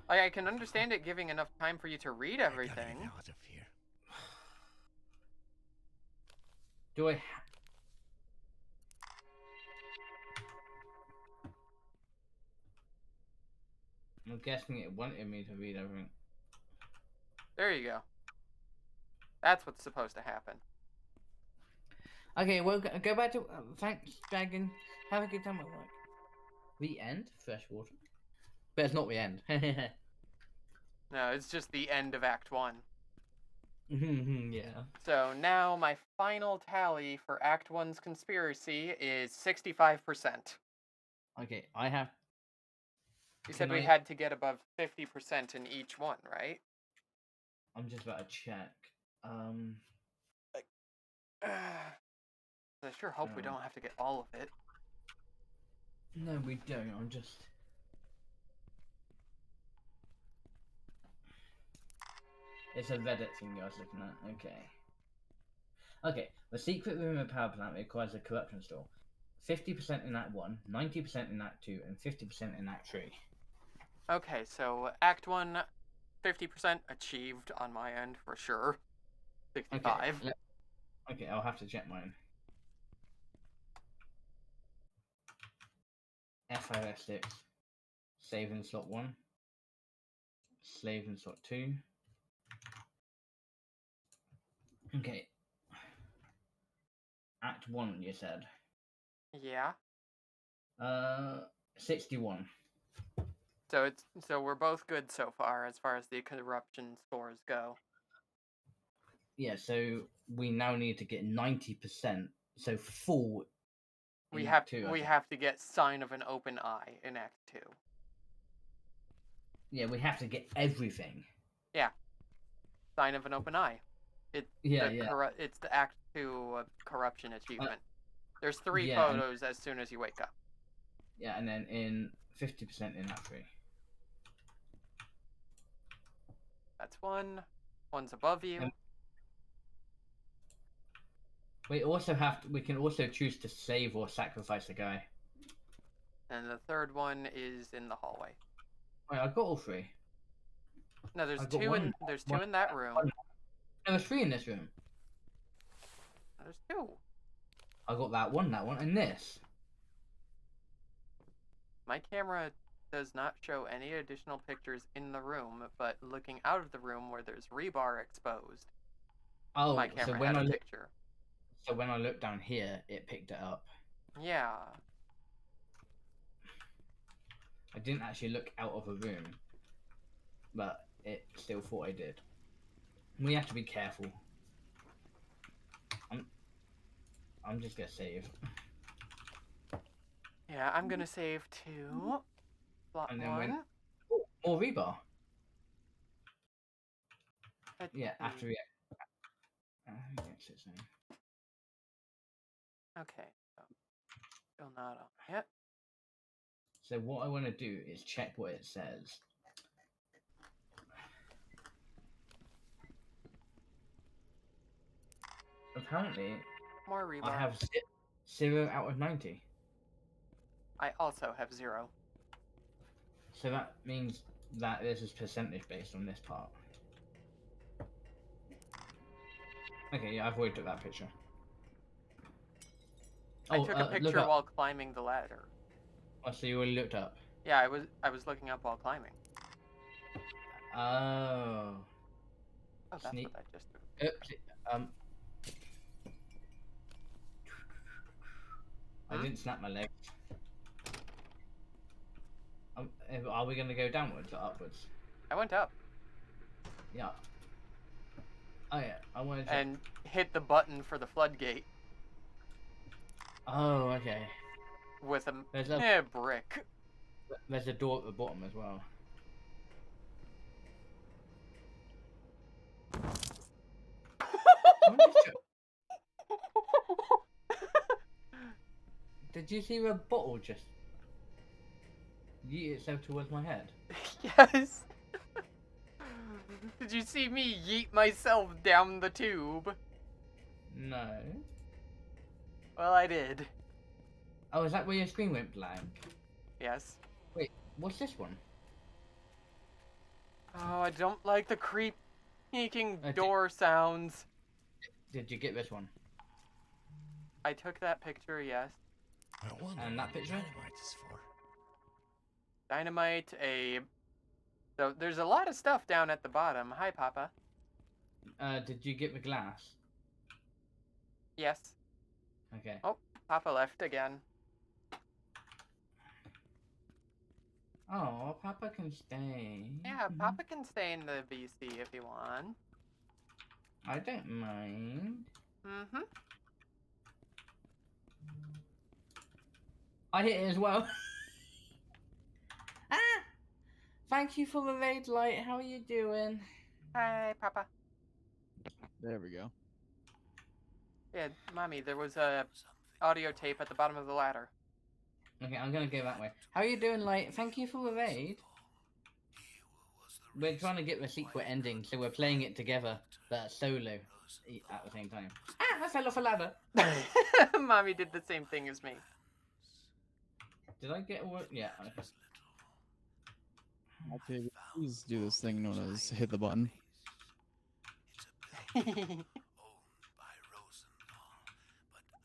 I can understand it giving enough time for you to read everything.
Out of here.
Do I? I'm guessing it wanted me to read everything.
There you go. That's what's supposed to happen.
Okay, well, go back to. Thanks, Dragon. Have a good time at work. The end? Freshwater. But it's not the end.
No, it's just the end of Act 1.
Yeah.
So now my final tally for Act 1's conspiracy is 65%.
Okay, I have.
You said
Can
we
I-
had to get above 50% in each one, right?
I'm just about to check.
I sure hope we don't have to get all of it.
No, we don't. I'm just. It's a Reddit thing I was looking at. Okay. Okay, the secret room of power plant requires a corruption store. 50% in Act 1, 90% in Act 2, and 50% in Act 3.
Okay, so Act 1, 50% achieved on my end for sure. 65.
Okay, I'll have to check mine. FIS6. Save in slot 1. Slave in slot 2. Okay. Act 1, you said.
Yeah.
61.
So we're both good so far as the corruption scores go.
Yeah, so we now need to get 90%. So full.
We
in
have
Act 2, I
we
think.
have to get sign of an open eye in Act 2.
Yeah, we have to get everything.
Yeah. Sign of an open eye. It's the Act 2 corruption achievement. There's 3
yeah, and-
photos as soon as you wake up.
Yeah, and then in 50% in Act 3.
That's one. One's above you.
And we can also choose to save or sacrifice a guy.
And the third one is in the hallway.
Wait, I got all 3.
No, there's
I got
two in
one-
there's
one-
two in that room.
No, there's 3 in this room.
There's 2.
I got that one, and this.
My camera does not show any additional pictures in the room, but looking out of the room where there's rebar exposed,
Oh,
my camera
so
had a picture.
when I looked down here, it picked it up.
Yeah.
I didn't actually look out of a room, but it still thought I did. We have to be careful. I'm just gonna save.
Yeah, I'm gonna save 2. Slot
And then
1.
More rebar.
Let's
Yeah,
see.
after we. Yes, it's name.
Okay. So still not on yet.
So what I want to do is check what it says. Apparently,
More rebar.
I have 0 out of 90.
I also have 0.
So that means that this is percentage based on this part. Okay, yeah, I've already took that picture.
I took a
look
picture
up.
while climbing the ladder.
Oh, so you already looked up.
Yeah, I was looking up while climbing.
Oh.
Oh, that's
Sneak.
what I just did.
I didn't snap my leg. Are we gonna go downwards or upwards?
I went up
Yeah. Oh yeah, I want to check.
and hit the button for the floodgate
Oh, okay.
with
There's
a brick.
There's a door at the bottom as well. Someone just Did you see the bottle just yeet itself towards my head?
Yes. Did you see me yeet myself down the tube?
No.
Well, I did.
Oh, is that where your screen went blank?
Yes.
Wait, what's this one?
Oh, I don't like the creaking
Okay.
door sounds.
Did you get this one?
I took that picture, yes.
I wonder
And
what
that
the
picture?
dynamite is for.
Dynamite, So there's a lot of stuff down at the bottom. Hi, Papa.
Did you get the glass?
Yes.
Okay.
Oh, Papa left again.
Oh, Papa can stay.
Yeah, Papa can stay in the VC if you want.
I don't mind.
Mm-hmm.
I hit it as well. Ah! Thank you for the raid light. How are you doing?
Hi, Papa.
There we go.
Yeah, Mommy, there was a audio tape at the bottom of the ladder.
Okay, I'm gonna go that way. How are you doing, light? Thank you for the raid. We're trying to get the sequel ending, so we're playing it together, but solo at the same time. Ah! I fell off a ladder.
Mommy did the same thing as me.
Did I get all? Yeah.
Okay, please do this thing known as hit the button.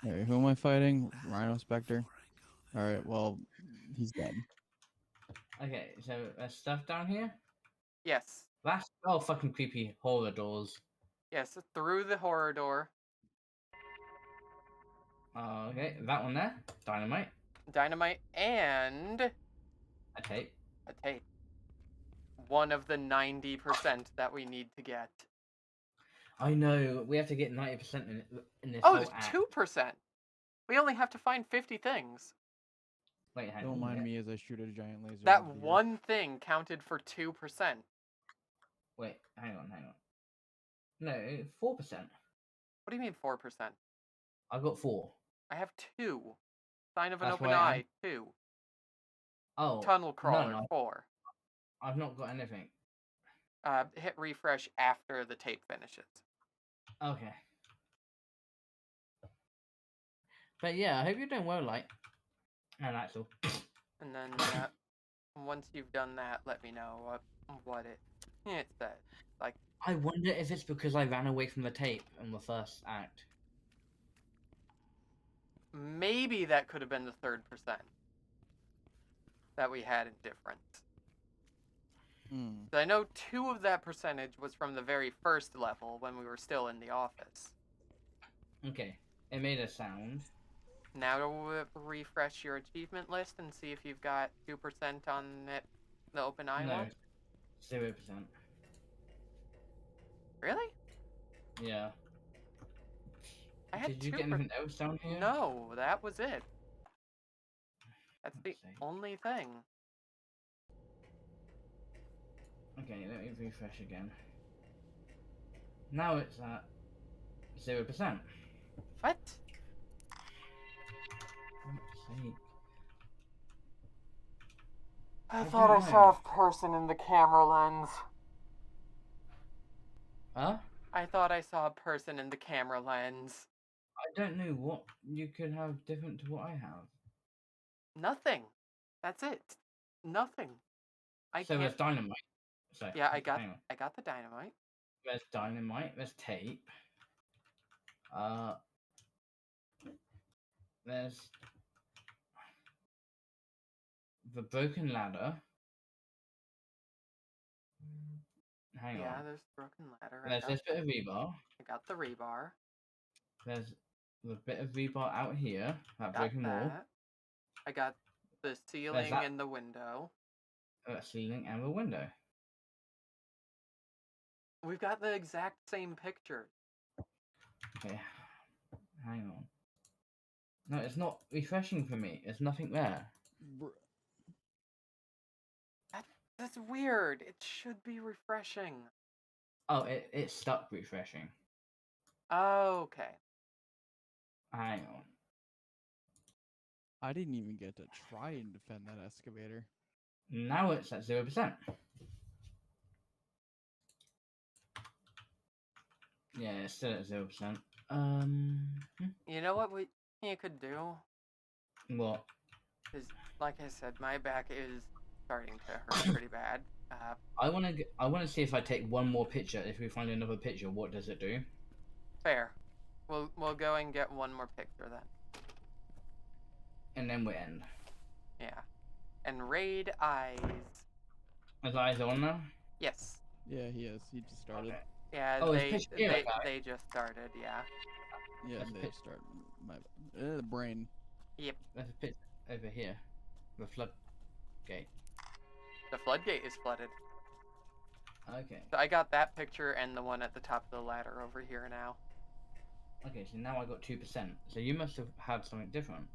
Hey, who am I fighting? Rhino Spectre? Alright, well, he's dead.
Okay, so there's stuff down here.
Yes.
That's oh fucking creepy horror doors.
Yes, through the horror door.
Okay, that one there. Dynamite.
Dynamite and
A tape.
a tape. One of the 90% that we need to get.
I know. We have to get 90% in this
Oh,
whole
there's
act.
2%. We only have to find 50 things.
Wait, hang
Don't
on.
mind me as I shoot a giant laser.
That
over here.
one thing counted for 2%.
Wait, hang on. No, 4%.
What do you mean 4%?
I've got 4.
I have 2. Sign of an
That's
open
why
eye, 2.
Oh.
Tunnel crawler,
no.
4.
I've not got anything.
Hit refresh after the tape finishes.
Okay. But yeah, I hope you're doing well, like. And that's all.
And then once you've done that, let me know what it says. Like,
I wonder if it's because I ran away from the tape in the first act.
maybe that could have been the 3% that we had in difference. I know 2 of that percentage was from the very first level when we were still in the office.
Okay, it made a sound.
Now to refresh your achievement list and see if you've got 2% on it, the open eye
No,
one.
0%.
Really?
Yeah.
I had
Did you
2%.
get anything else down here?
No, that was it. That's the
Fuck's sake.
only thing.
Okay, let me refresh again. Now it's at 0%.
What?
Fuck's sake.
I
don't
thought I
know.
saw a person in the camera lens.
Huh?
I thought I saw a person in the camera lens.
I don't know what you could have different to what I have.
Nothing. That's it. Nothing. I
So
can't.
there's dynamite. So,
Yeah, I got
hang on.
the dynamite.
There's dynamite, there's tape. There's the broken ladder. Hang
Yeah,
on.
there's the broken ladder.
There's this bit of rebar.
I got the rebar.
There's the bit of rebar out here. That
Got
broken wall.
that. I got the ceiling
that.
and the window.
a ceiling and a window.
We've got the exact same picture.
Okay, hang on. No, it's not refreshing for me. There's nothing there.
That's weird. It should be refreshing.
Oh, it's stuck refreshing.
Okay.
Hang on.
I didn't even get to try and defend that excavator.
Now it's at 0%. Yeah, it's still at 0%.
You know what you could do?
What?
Is, like I said, my back is starting to hurt pretty bad.
I want to see if I take one more picture. If we find another picture, what does it do?
Fair. We'll go and get one more picture then.
And then we end.
Yeah. And raid eyes.
Is eyes on now?
Yes.
Yeah, he is. He just started.
Okay.
Yeah,
Oh, it's pitch clear, okay.
they just started, yeah.
Yeah,
That's
they
pitch.
started. My the brain.
Yep.
There's a picture over here. The floodgate.
The floodgate is flooded.
Okay.
So I got that picture and the one at the top of the ladder over here now.
Okay, so now I got 2%. So you must have had something different.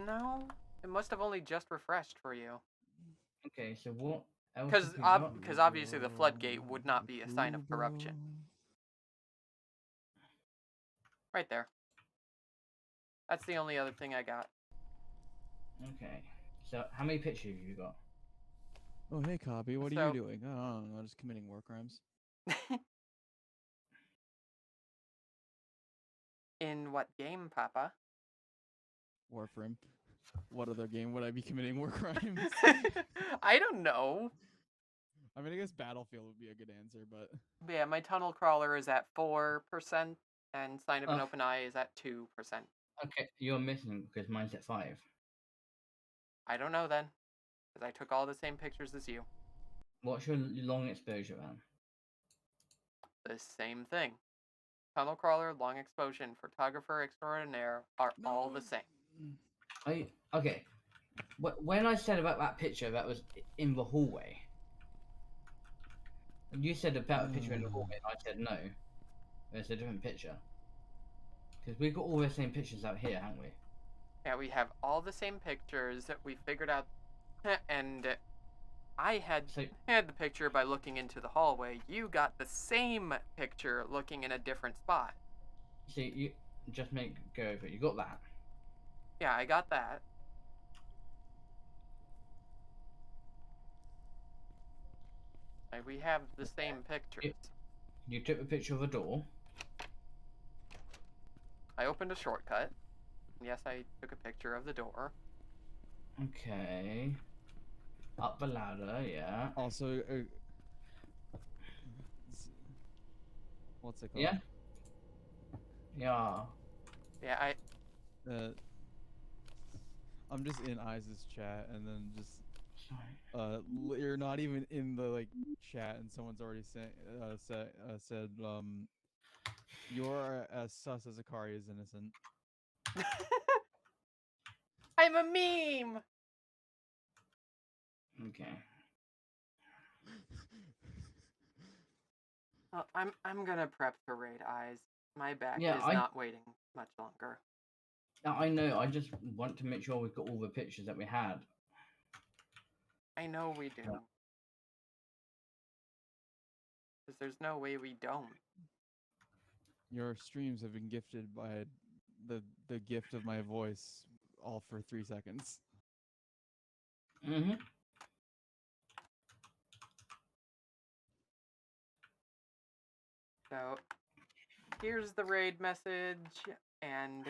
No, it must have only just refreshed for you.
Okay, so what else?
Because obviously the floodgate would not be a sign of corruption. Right there. That's the only other thing I got.
Okay. So how many pictures have you got?
Oh, hey, Copy. What are
So-
you doing? Oh, I don't know. Just committing war crimes.
In what game, Papa?
Warframe. What other game would I be committing war crimes?
I don't know.
I mean, I guess Battlefield would be a good answer, but
But yeah, my tunnel crawler is at 4%, and Sign of an
Oh.
Open Eye is at 2%.
Okay, you're missing because mine's at 5.
I don't know then, because I took all the same pictures as you.
What's your long exposure, man?
The same thing. Tunnel crawler, long exposure, photographer extraordinaire are all the same.
Okay. When I said about that picture, that was in the hallway. You said about a picture in the hallway, and I said no. It's a different picture. Because we've got all the same pictures out here, haven't we?
Yeah, we have all the same pictures that we figured out, and I had the picture by looking into the hallway. You got the same picture looking in a different spot.
See, you just go over it. You got that?
Yeah, I got that. Like, we have the same pictures.
You took a picture of a door.
I opened a shortcut. Yes, I took a picture of the door.
Okay. Up the ladder, yeah.
also, what's it called?
Yeah. Yeah.
Yeah,
I'm just in Eyes' chat, and then just
Sorry.
you're not even in the chat, and someone's already said you're as sus as Akari is innocent.
I'm a meme.
Okay.
Well, I'm gonna prep to raid eyes. My back is
Yeah,
not waiting much longer.
Now, I know. I just want to make sure we've got all the pictures that we had.
I know we do. Because there's no way we don't.
Your streams have been gifted by the gift of my voice, all for 3 seconds.
Mm-hmm.
So, here's the raid message, and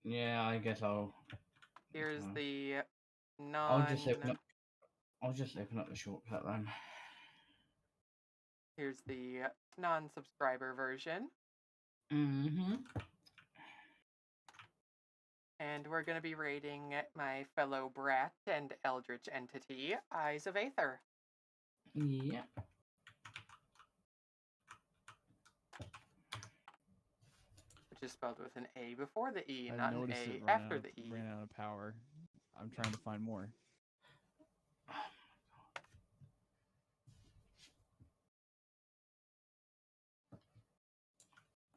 Yeah, I guess I'll.
here's the
I'll just open up the shortcut then.
Here's the non-subscriber version.
Mm-hmm.
And we're going to be raiding my fellow brat and eldritch entity, Eyes of Aether.
Yeah.
Which is spelled with an A before the E,
I
not an
noticed
A
it
after the E.
ran out of power. I'm trying to find more.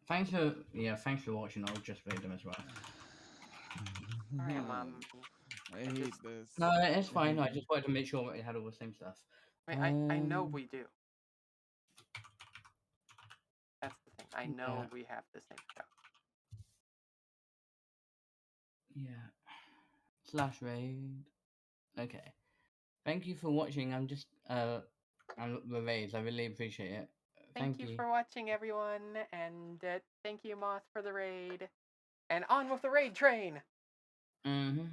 thanks for watching. I'll just raid them as well.
Sorry, Mom.
I
I
hate
just-
this.
No, it's fine.
hate
I
it.
just wanted to make sure we had all the same stuff.
I mean, I know
Um,
we do. That's the thing. I know
Yeah.
we have the same stuff.
Yeah. / raid. Okay. Thank you for watching. I'm just and the raids. I really appreciate it.
Thank you for watching, everyone, and thank you, Moth, for the raid. And on with the raid train!
Mm-hmm.